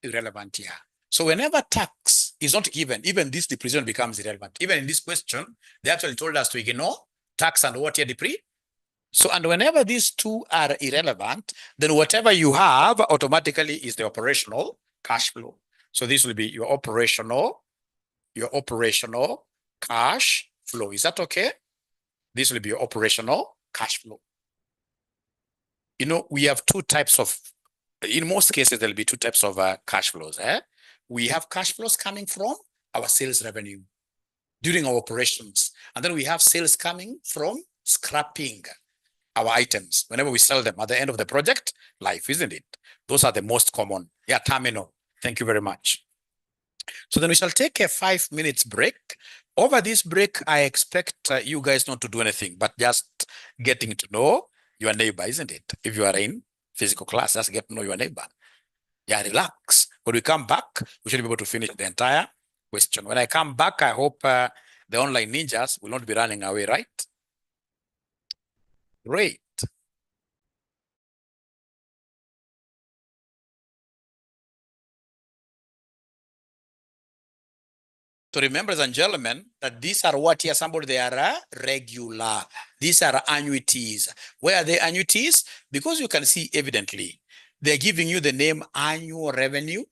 Irrelevant here. So whenever tax is not given, even this depreciation becomes irrelevant. Even in this question, they actually told us to ignore tax and what here depreciation. So, and whenever these two are irrelevant, then whatever you have automatically is the operational cash flow. So this will be your operational cash flow. Is that okay? This will be your operational cash flow. You know, we have two types of, in most cases, there'll be two types of cash flows. We have cash flows coming from our sales revenue during our operations. And then we have sales coming from scrapping our items whenever we sell them at the end of the project life, isn't it? Those are the most common. Yeah, terminal. Thank you very much. So then we shall take a 5 minutes break. Over this break, I expect you guys not to do anything, but just getting to know your neighbor, isn't it? If you are in physical class, just get to know your neighbor. Yeah, relax. When we come back, we should be able to finish the entire question. When I come back, I hope the online ninjas will not be running away, right? Great. So remember, ladies and gentlemen, that these are what here, somebody, they are regular. These are annuities. Where are the annuities? Because you can see evidently, they're giving you the name annual revenue,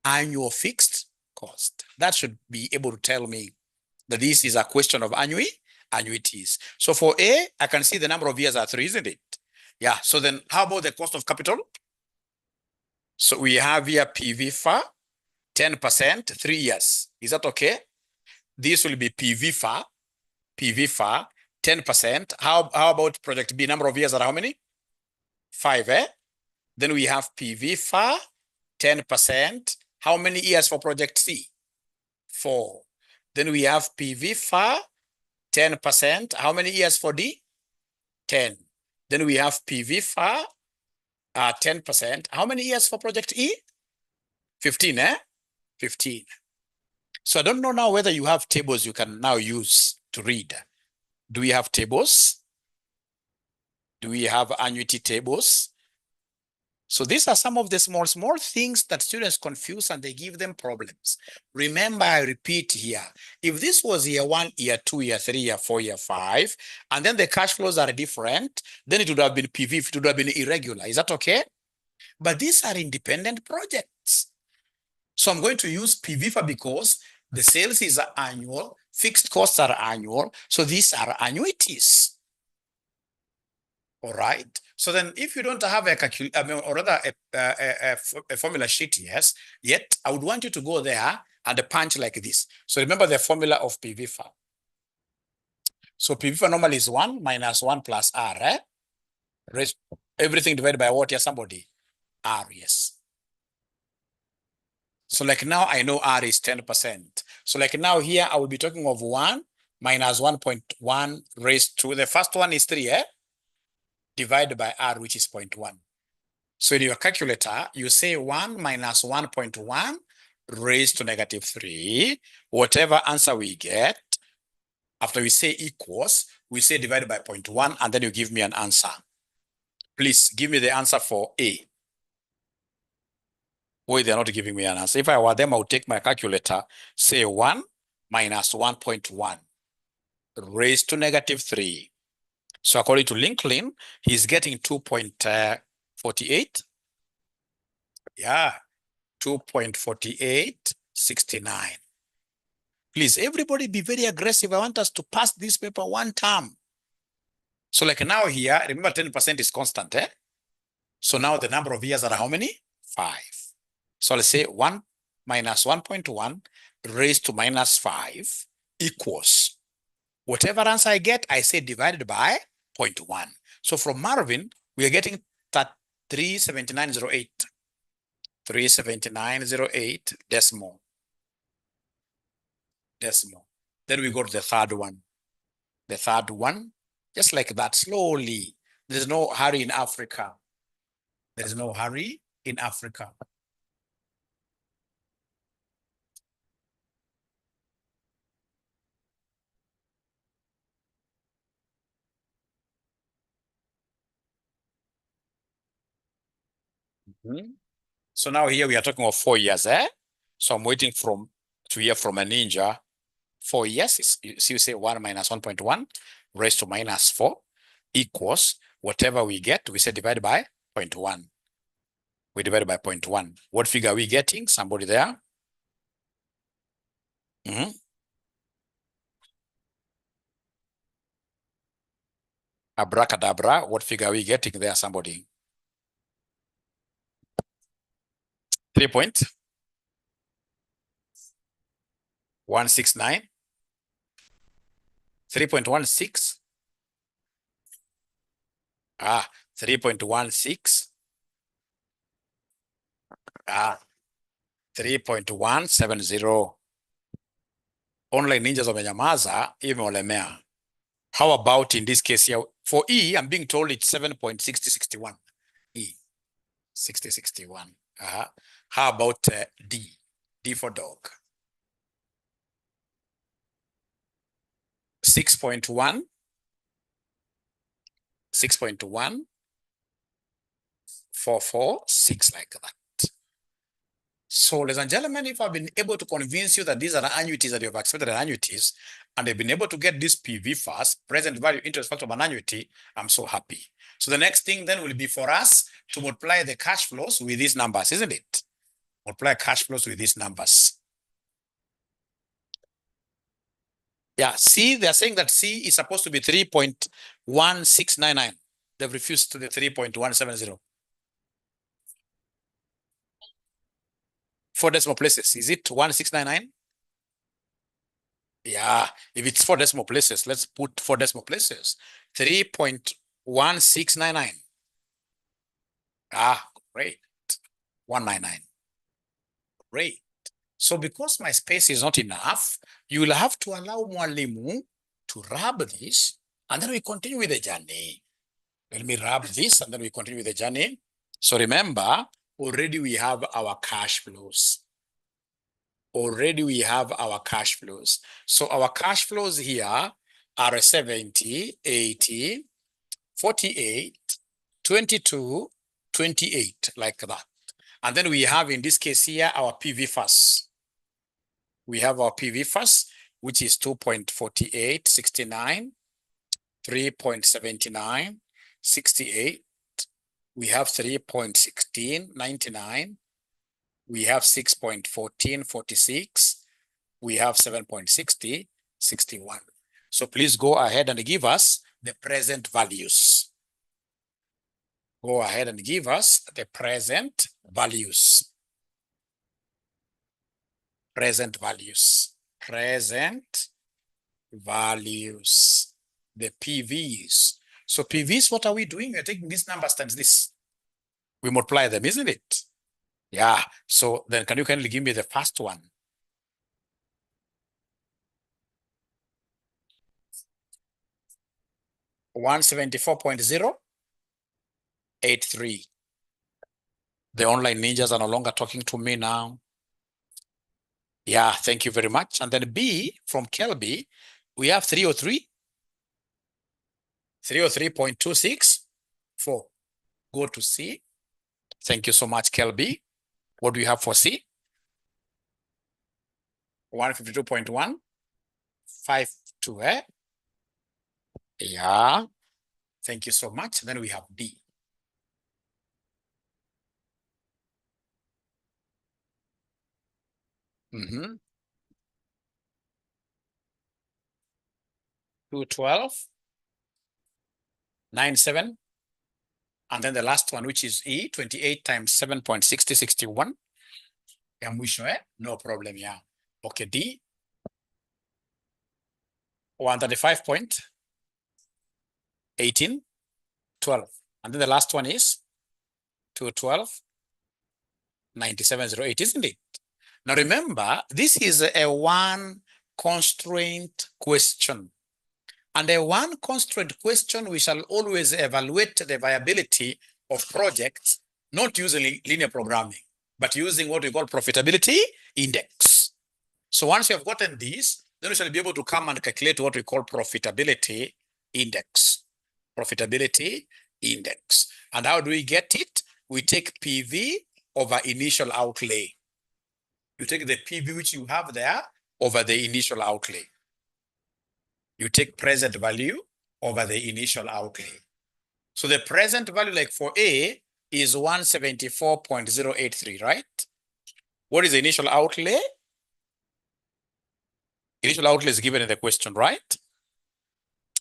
annual fixed cost. That should be able to tell me that this is a question of annuities. So for A, I can see the number of years are 3, isn't it? Yeah, so then how about the cost of capital? So we have here PV for 10%, 3 years. Is that okay? This will be PV for 10%. How about project B? Number of years are how many? 5, eh? Then we have PV for 10%. How many years for project C? 4. Then we have PV for 10%. How many years for D? 10. Then we have PV for 10%. How many years for project E? 15, eh? 15. So I don't know now whether you have tables you can now use to read. Do we have tables? Do we have annuity tables? So these are some of the small things that students confuse and they give them problems. Remember, I repeat here, if this was year 1, year 2, year 3, year 4, year 5, and then the cash flows are different, then it would have been PV, it would have been irregular. Is that okay? But these are independent projects. So I'm going to use PV because the sales is annual, fixed costs are annual, so these are annuities. All right. So then if you don't have a formula sheet, yet I would want you to go there and punch like this. So remember the formula of PV. So PV normally is 1 minus 1 plus R, eh? Everything divided by what here, somebody? R, yes. So like now I know R is 10%. So like now here I will be talking of 1 minus 1.1 raised to, the first one is 3, eh? Divided by R, which is 0.1. So in your calculator, you say 1 minus 1.1 raised to negative 3. Whatever answer we get, after we say equals, we say divided by 0.1, and then you give me an answer. Please give me the answer for A. Why they're not giving me an answer? If I were them, I would take my calculator, say 1 minus 1.1 raised to negative 3. So according to Lincoln, he's getting 2.48. Yeah, 2.4869. Please, everybody be very aggressive. I want us to pass this paper one term. So like now here, remember 10% is constant, eh? So now the number of years are how many? 5. So let's say 1 minus 1.1 raised to minus 5 equals, whatever answer I get, I say divided by 0.1. So from Marvin, we are getting that 379.08. 379.08 decimal. Then we go to the third one. The third one, just like that, slowly. There's no hurry in Africa. There's no hurry in Africa. So now here we are talking of 4 years, eh? So I'm waiting to hear from a ninja. 4 years, so you say 1 minus 1.1 raised to minus 4 equals whatever we get, we say divided by 0.1. We divide by 0.1. What figure are we getting? Somebody there? Abracadabra, what figure are we getting there, somebody? 3.169. 3.16. 3.16. 3.170. Online ninjas wamenyamaza, hii imeolemea. How about in this case here? For E, I'm being told it's 7.6061. E, 6061. How about D? D for dog. 6.1. 6.1. 446, like that. So, ladies and gentlemen, if I've been able to convince you that these are annuities, that you have accepted annuities, and they've been able to get this PV first, present value interest factor of an annuity, I'm so happy. So the next thing then will be for us to multiply the cash flows with these numbers, isn't it? Multiply cash flows with these numbers. Yeah, C, they're saying that C is supposed to be 3.1699. They've refused to the 3.170. 4 decimal places. Is it 1699? Yeah, if it's 4 decimal places, let's put 4 decimal places. 3.1699. Ah, great. 199. Great. So because my space is not enough, you will have to allow Mwalimu to rub this, and then we continue with the journey. Let me rub this, and then we continue with the journey. So remember, already we have our cash flows. Already we have our cash flows. So our cash flows here are 70, 80, 48, 22, 28, like that. And then we have, in this case here, our PV first. We have our PV first, which is 2.4869, 3.79, 68. We have 3.1699. We have 6.1446. We have 7.60, 61. So please go ahead and give us the present values. Go ahead and give us the present values. Present values. Present values. The PVs. So PVs, what are we doing? We're taking these numbers times this. We multiply them, isn't it? Yeah. So then can you kindly give me the first one? $174.083. The online ninjas are no longer talking to me now. Yeah, thank you very much. And then B, from Kelby, we have 303. 303.264. Go to C. Thank you so much, Kelby. What do you have for C? 152.1. 52, eh? Yeah. Thank you so much. Then we have D. Mm-hmm. 212.97. And then the last one, which is E, 28 times 7.6061. Ya mwisho, eh? No problem, yeah. Okay, D. 135.18. 12. And then the last one is 212.9708, isn't it? Now remember, this is a one constraint question. And a one constraint question, we shall always evaluate the viability of projects, not using linear programming, but using what we call profitability index. So once you have gotten this, then we shall be able to come and calculate what we call profitability index. Profitability index. And how do we get it? We take PV over initial outlay. You take the PV which you have there over the initial outlay. You take present value over the initial outlay. So the present value, like for A, is 174.083, right? What is the initial outlay? Initial outlay is given in the question, right?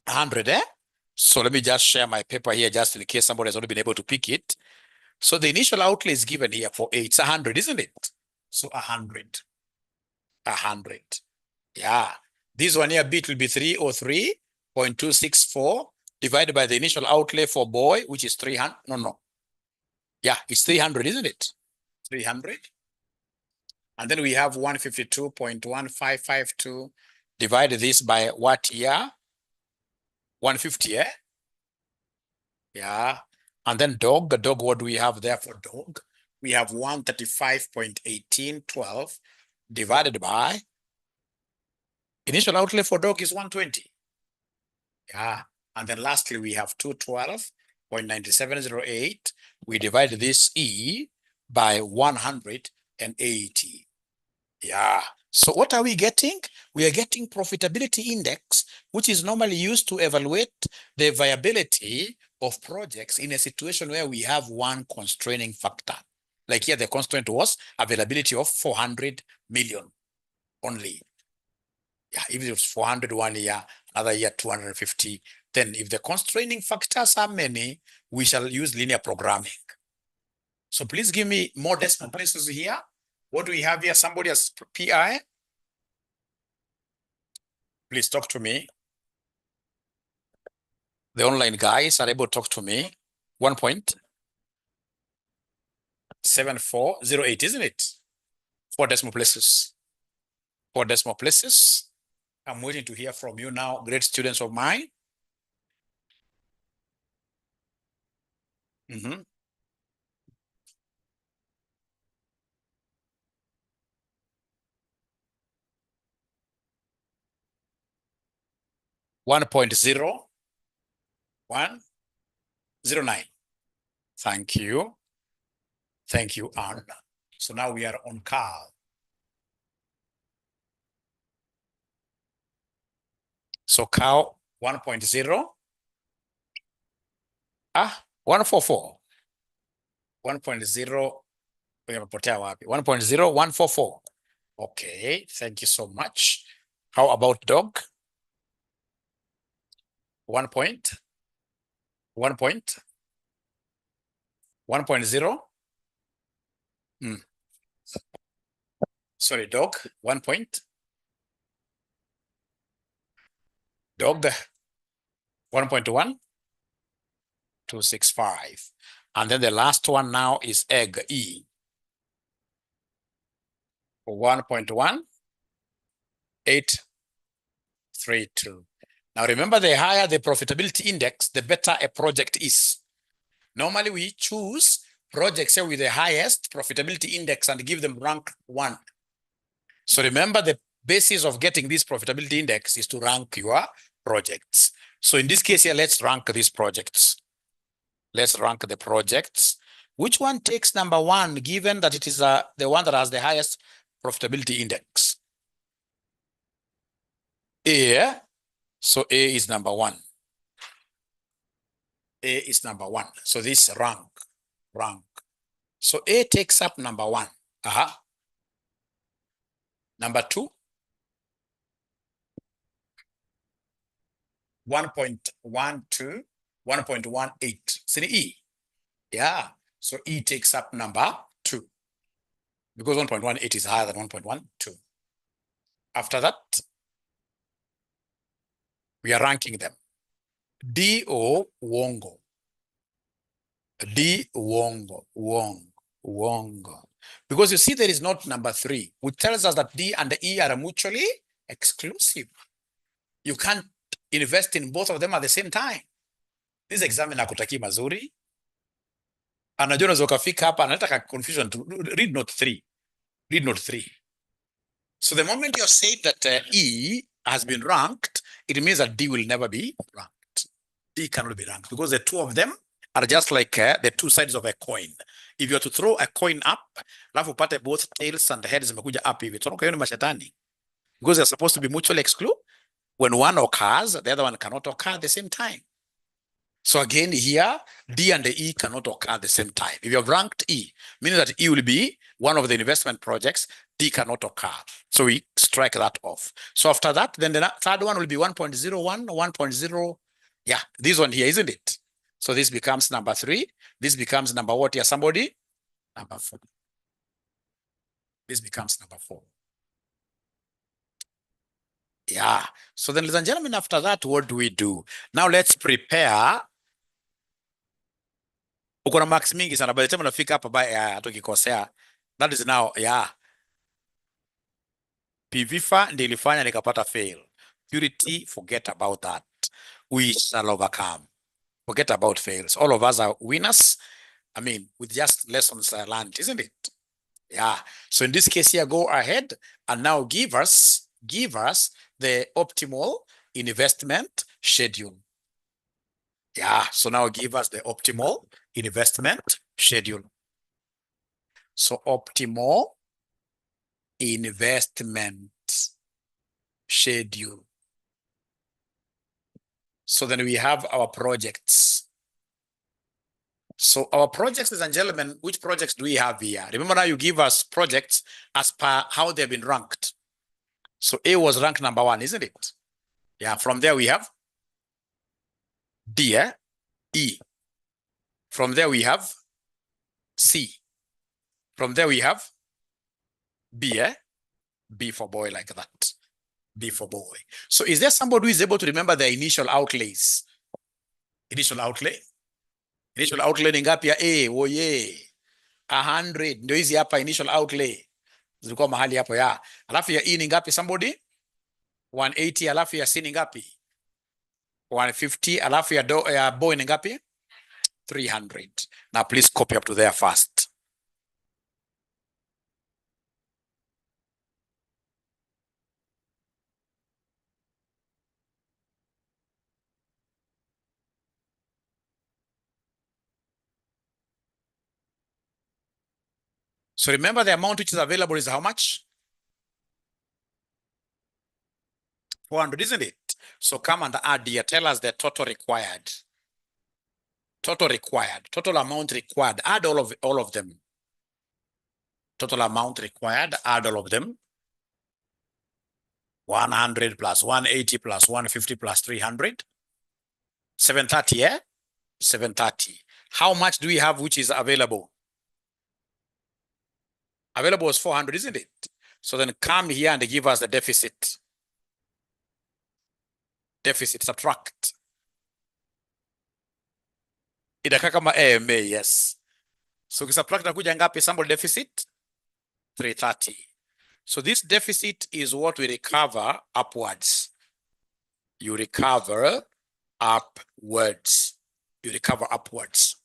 100, eh? So let me just share my paper here just in case somebody has not been able to pick it. So the initial outlay is given here for A. It's 100, isn't it? So 100. 100. Yeah. This one here, bit will be 303.264 divided by the initial outlay for boy, which is 300. No. Yeah, it's 300, isn't it? 300. And then we have 152.1552. Divide this by what year? 150, eh? Yeah. And then dog, what do we have there for dog? We have 135.1812 divided by initial outlay for dog is 120. Yeah. And then lastly, we have 212.9708. We divide this E by 180. Yeah. So what are we getting? We are getting profitability index, which is normally used to evaluate the viability of projects in a situation where we have one constraining factor. Like here, the constraint was availability of 400 million only. Yeah, if it was 400 one year, another year 250, then if the constraining factors are many, we shall use linear programming. So please give me more decimal places here. What do we have here? Somebody has PI? Please talk to me. The online guys are able to talk to me. 1.7408, isn't it? 4 decimal places. 4 decimal places. I'm waiting to hear from you now, great students of mine. 1.0109. Thank you. Thank you, Anna. So now we are on Carl. So Carl 1.0. 144. 1.0. 1.0144. Okay, thank you so much. How about dog? 1.0. Sorry, dog. 1 point. Dog. 1.1. 265. And then the last one now is egg E. 1.1. 832. Now remember, the higher the profitability index, the better a project is. Normally we choose projects with the highest profitability index and give them rank 1. So remember, the basis of getting this profitability index is to rank your projects. So in this case here, let's rank these projects. Let's rank the projects. Which one takes number 1, given that it is the one that has the highest profitability index? A. So A is number 1. A is number 1. So this rank. So A takes up number 1. Number 2, 1.12, 1.18. See the E? Yeah. So E takes up number 2 because 1.18 is higher than 1.12. After that, we are ranking them. D O Wongo. D Wongo. Wongo. Because you see, there is not number 3, which tells us that D and E are mutually exclusive. You can't invest in both of them at the same time. This examiner hakutaki mazuri. Anajua unaweza ukafika hapa analeta confusion to read note 3. Read note 3. So the moment you're saying that E has been ranked, it means that D will never be ranked. D cannot be ranked because the two of them are just like the two sides of a coin. If you are to throw a coin up, alafu upate both tails and heads zimekuja up hivi, toroka hiyo ni mashetani. Because they're supposed to be mutually exclusive. When one occurs, the other one cannot occur at the same time. So again here, D and the E cannot occur at the same time. If you have ranked E, meaning that E will be one of the investment projects, D cannot occur. So we strike that off. So after that, then the third one will be 1.01, 1.0. Yeah, this one here, isn't it? So this becomes number 3. This becomes number what here, somebody? Number 4. This becomes number 4. Yeah. So then, ladies and gentlemen, after that, what do we do? Now let's prepare. Uko na marks mingi sana. By the time unafika hapa tukikosea, that is now, yeah. PVFA ndio ilifanya nikapata fail. Purity, forget about that. We shall overcome. Forget about fails. All of us are winners. I mean, with just lessons learned, isn't it? Yeah. So in this case here, go ahead and now give us the optimal investment schedule. Yeah. So now give us the optimal investment schedule. So optimal investment schedule. So then we have our projects. So our projects, ladies and gentlemen, which projects do we have here? Remember now you give us projects as per how they've been ranked. So A was ranked number 1, isn't it? Yeah, from there we have D, E. From there we have C. From there we have B, B for boy, like that. B for boy. So is there somebody who is able to remember the initial outlays? Initial outlay? Initial outlay ni ngapi ya A? Oh yeah. 100. Ndio hizi hapa initial outlay. Zilikuwa mahali hapo ya. Alafu ya E ni ngapi somebody? 180. Alafu ya C ni ngapi? 150. Alafu ya boy ni ngapi? 300. Now please copy up to there fast. So remember the amount which is available is how much? 400, isn't it? So come and add here. Tell us the total required. Total required. Total amount required. Add all of them. Total amount required. Add all of them. 100 plus 180 plus 150 plus 300. 730, yeah? 730. How much do we have which is available? Available is 400, isn't it? So then come here and give us the deficit. Deficit, subtract. Itakaa kama AMA, yes. So subtract nakuja ngapi sample deficit? 330. So this deficit is what we recover upwards. You recover upwards. You recover upwards.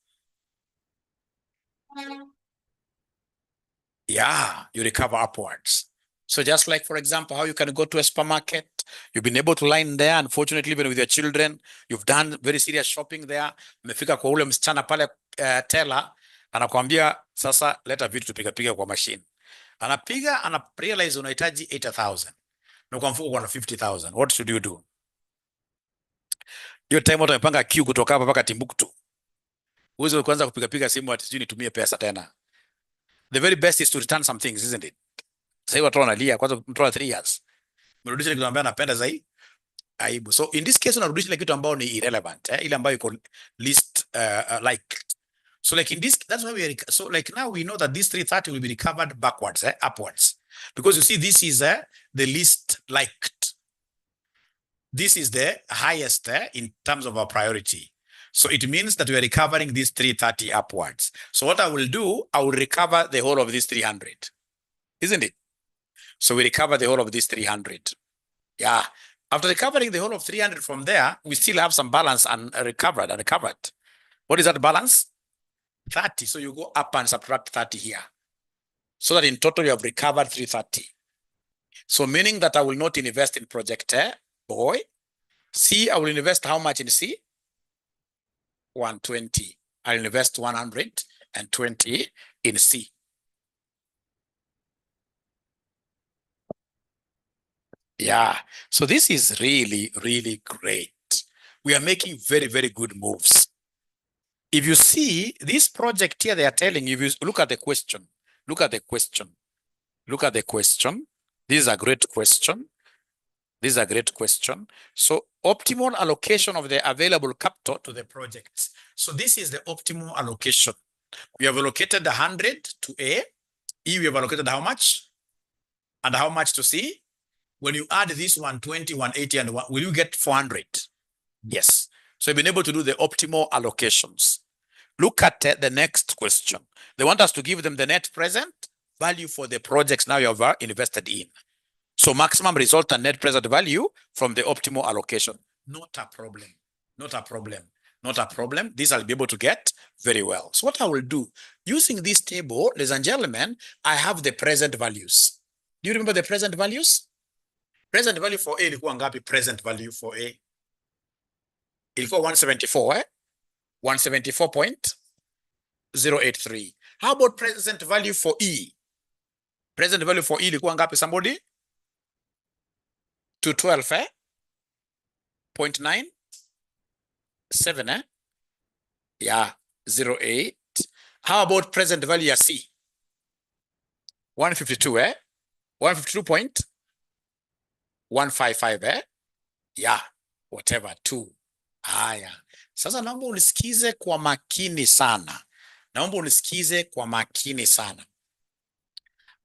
Yeah, you recover upwards. So just like, for example, how you can go to a supermarket, you've been able to line there, unfortunately, even with your children, you've done very serious shopping there, umefika kwa ule msichana pale teller, anakuambia sasa leta vitu tupiga kwa machine. Anapiga, realize unahitaji 80,000. Na kwa mfuko kuna 50,000. What should you do? Hiyo time watu wamepanga queue kutoka hapa mpaka Timbuktu. Uwezo kuanza kupiga simu ati sijui nitumie pesa tena. The very best is to return some things, isn't it? Sasa watu wanalia kwanza mtoa 3 years. Mrudisha kitu ambacho anapenda zaidi. Aibu. So in this case unarudisha kitu ambao ni irrelevant, ile ambayo iko least like. So like in this, that's why we are, so like now we know that this 330 will be recovered backwards, upwards. Because you see this is the least liked. This is the highest in terms of our priority. So it means that we are recovering this 330 upwards. So what I will do, I will recover the whole of this 300. Isn't it? So we recover the whole of this 300. Yeah. After recovering the whole of 300 from there, we still have some balance and recovered. What is that balance? 30. So you go up and subtract 30 here. So that in total you have recovered 330. So meaning that I will not invest in project boy. C, I will invest how much in C? 120. I'll invest 120 in C. Yeah. So this is really, really great. We are making very, very good moves. If you see this project here, they are telling you, if you look at the question, look at the question. This is a great question. This is a great question. So optimal allocation of the available capital to the projects. So this is the optimal allocation. We have allocated 100 to A. E, we have allocated how much? And how much to C? When you add this 120, 180, and will you get 400? Yes. So you've been able to do the optimal allocations. Look at the next question. They want us to give them the net present value for the projects now you have invested in. So maximum resultant net present value from the optimal allocation. Not a problem. Not a problem. Not a problem. This I'll be able to get very well. So what I will do, using this table, ladies and gentlemen, I have the present values. Do you remember the present values? Present value for A ilikuwa ngapi? Present value for A ilikuwa 174, eh? 174.083. How about present value for E? Present value for E ilikuwa ngapi, somebody? 212, eh? 0.97, eh? Yeah, 08. How about present value ya C? 152, eh? 152.155, eh? Yeah, whatever, 2. Haya. Sasa naomba unisikize kwa makini sana. Naomba unisikize kwa makini sana.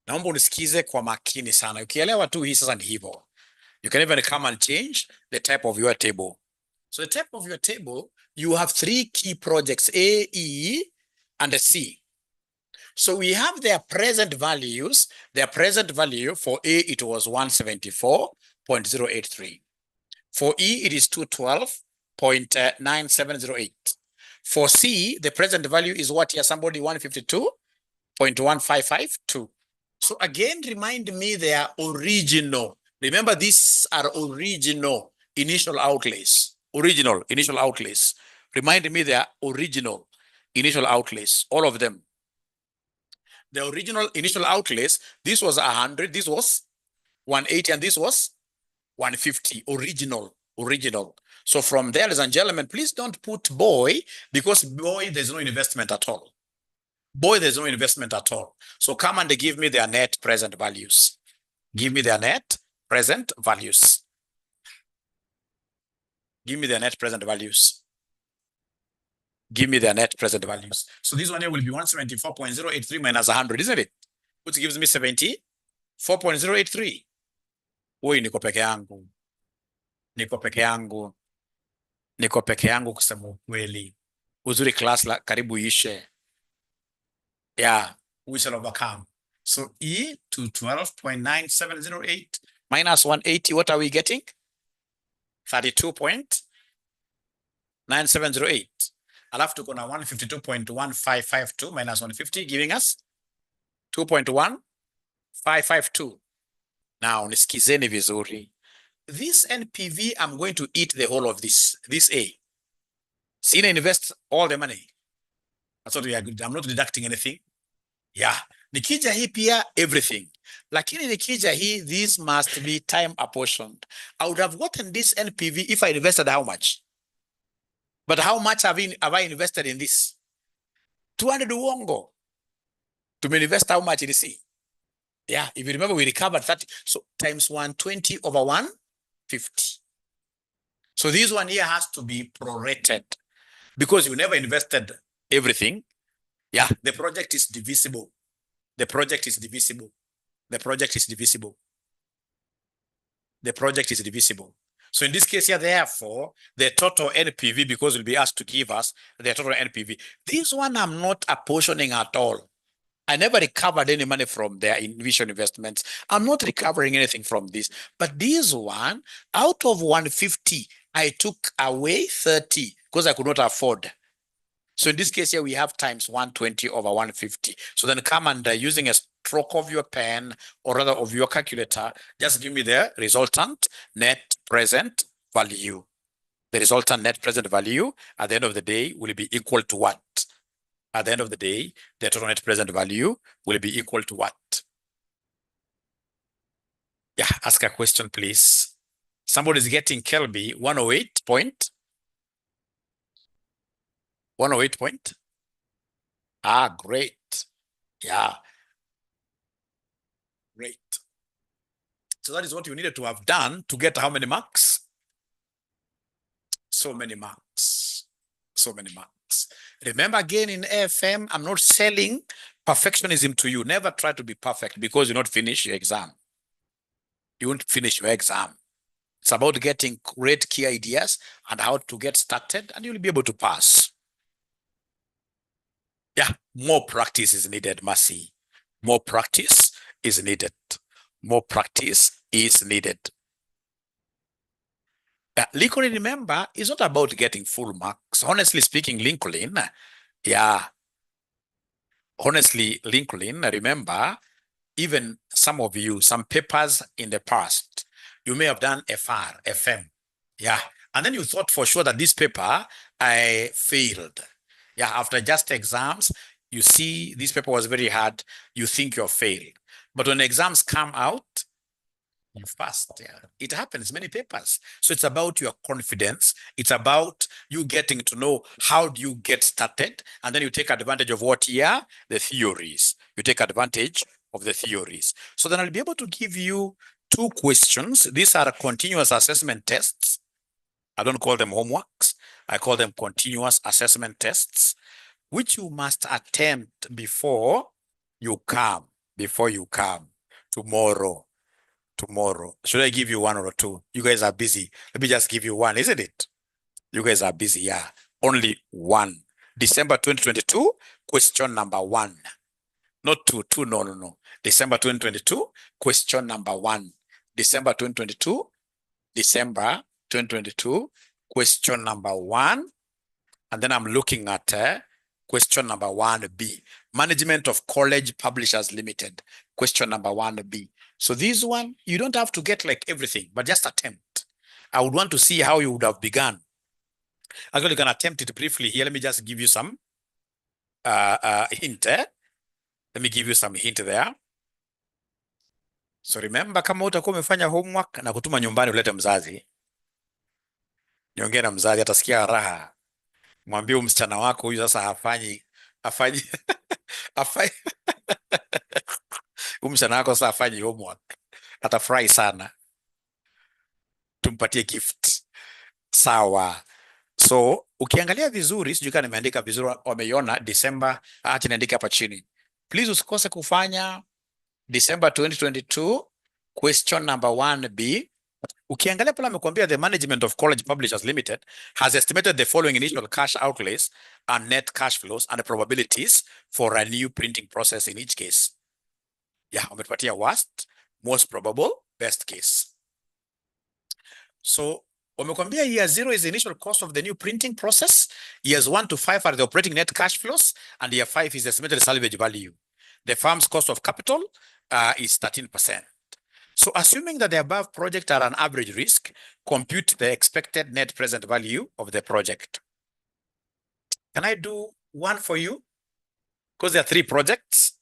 Naomba unisikize kwa makini sana. Ukielewa tu hii sasa ni hivyo. You can even come and change the type of your table. So the type of your table, you have 3 key projects, A, E, and C. So we have their present values. Their present value for A, it was 174.083. For E, it is 212.9708. For C, the present value is what here? Somebody 152.1552. So again, remind me they are original. Remember, these are original initial outlays. Original initial outlays. Remind me they are original initial outlays. All of them. The original initial outlays, this was 100, this was 180, and this was 150. Original. So from there, ladies and gentlemen, please don't put boy, because boy, there's no investment at all. Boy, there's no investment at all. So come and give me their net present values. Give me their net present values. Give me their net present values. Give me their net present values. So this one here will be 174.083 minus 100, isn't it? Which gives me 74.083. Oi, niko peke yangu. Niko peke yangu kusema ukweli. Uzuri class la karibu ishe. Yeah, we shall overcome. So E to 12.9708 minus 180, what are we getting? 32.9708. Alafu tuko na 152.1552 minus 150, giving us 2.1552. Now, nisikizeni vizuri. This NPV, I'm going to eat the whole of this A. Sina invest all the money. That's what we are good. I'm not deducting anything. Yeah. Nikija hii pia everything. Lakini nikija hii, this must be time apportioned. I would have gotten this NPV if I invested how much? But how much have I invested in this? 200 uongo. To invest how much in C? Yeah, if you remember, we recovered 30. So times 120 over 150. So this one here has to be prorated because you never invested everything. Yeah, the project is divisible. The project is divisible. The project is divisible. The project is divisible. So in this case here, therefore, the total NPV, because we'll be asked to give us the total NPV. This one I'm not apportioning at all. I never recovered any money from their initial investments. I'm not recovering anything from this. But this one, out of 150, I took away 30 because I could not afford. So in this case here, we have times 120 over 150. So then come and using a stroke of your pen or rather of your calculator, just give me the resultant net present value. The resultant net present value at the end of the day will be equal to what? At the end of the day, the total net present value will be equal to what? Yeah, ask a question, please. Somebody's getting Kelby 108 point. 108 point. Ah, great. Yeah. Great. So that is what you needed to have done to get how many marks? So many marks. So many marks. Remember again in AFM, I'm not selling perfectionism to you. Never try to be perfect because you not finish your exam. You won't finish your exam. It's about getting great key ideas and how to get started, and you'll be able to pass. Yeah, more practice is needed, Mercy. More practice is needed. More practice is needed. Lincoln, remember, is not about getting full marks. Honestly speaking, Lincoln, remember, even some of you, some papers in the past, you may have done FR, FM. Yeah. And then you thought for sure that this paper, I failed. Yeah. After just exams, you see this paper was very hard. You think you're failed. But when exams come out, you've passed. Yeah. It happens, many papers. So it's about your confidence. It's about you getting to know how do you get started. And then you take advantage of what? Yeah, the theories. You take advantage of the theories. So then I'll be able to give you 2 questions. These are continuous assessment tests. I don't call them homeworks. I call them continuous assessment tests, which you must attempt before you come tomorrow. Should I give you 1 or 2? You guys are busy. Let me just give you 1, isn't it? You guys are busy, yeah. Only 1. December 2022, question number 1. Not 2, no. December 2022, question number 1. December 2022, question number 1. And then I'm looking at question number 1B. Management of College Publishers Limited. Question number 1B. So this one, you don't have to get like everything, but just attempt. I would want to see how you would have begun. Actually, you can attempt it briefly here. Let me just give you some hint. Let me give you some hint there. So remember, kama utakuwa umefanya homework na kutuma nyumbani ulete mzazi. Niongee na mzazi, atasikia raha. Mwambie msichana wako huyu sasa hafanyi msichana wako sasa hafanyi homework. Atafurahi sana. Tumpatie gift. Sawa. So ukiangalia vizuri, sijui kama nimeandika vizuri, wameiona December, acha niandike hapa chini. Please usikose kufanya December 2022 question number 1B. Ukiangalia pale amekuambia the management of College Publishers Limited has estimated the following initial cash outlays and net cash flows and probabilities for a new printing process in each case. Yeah, wametupatia worst, most probable, best case. So wamekwambia year 0 is the initial cost of the new printing process. Years 1 to 5 are the operating net cash flows, and year 5 is the estimated salvage value. The firm's cost of capital is 13%. So assuming that the above projects are an average risk, compute the expected net present value of the project. Can I do one for you? Because there are 3 projects.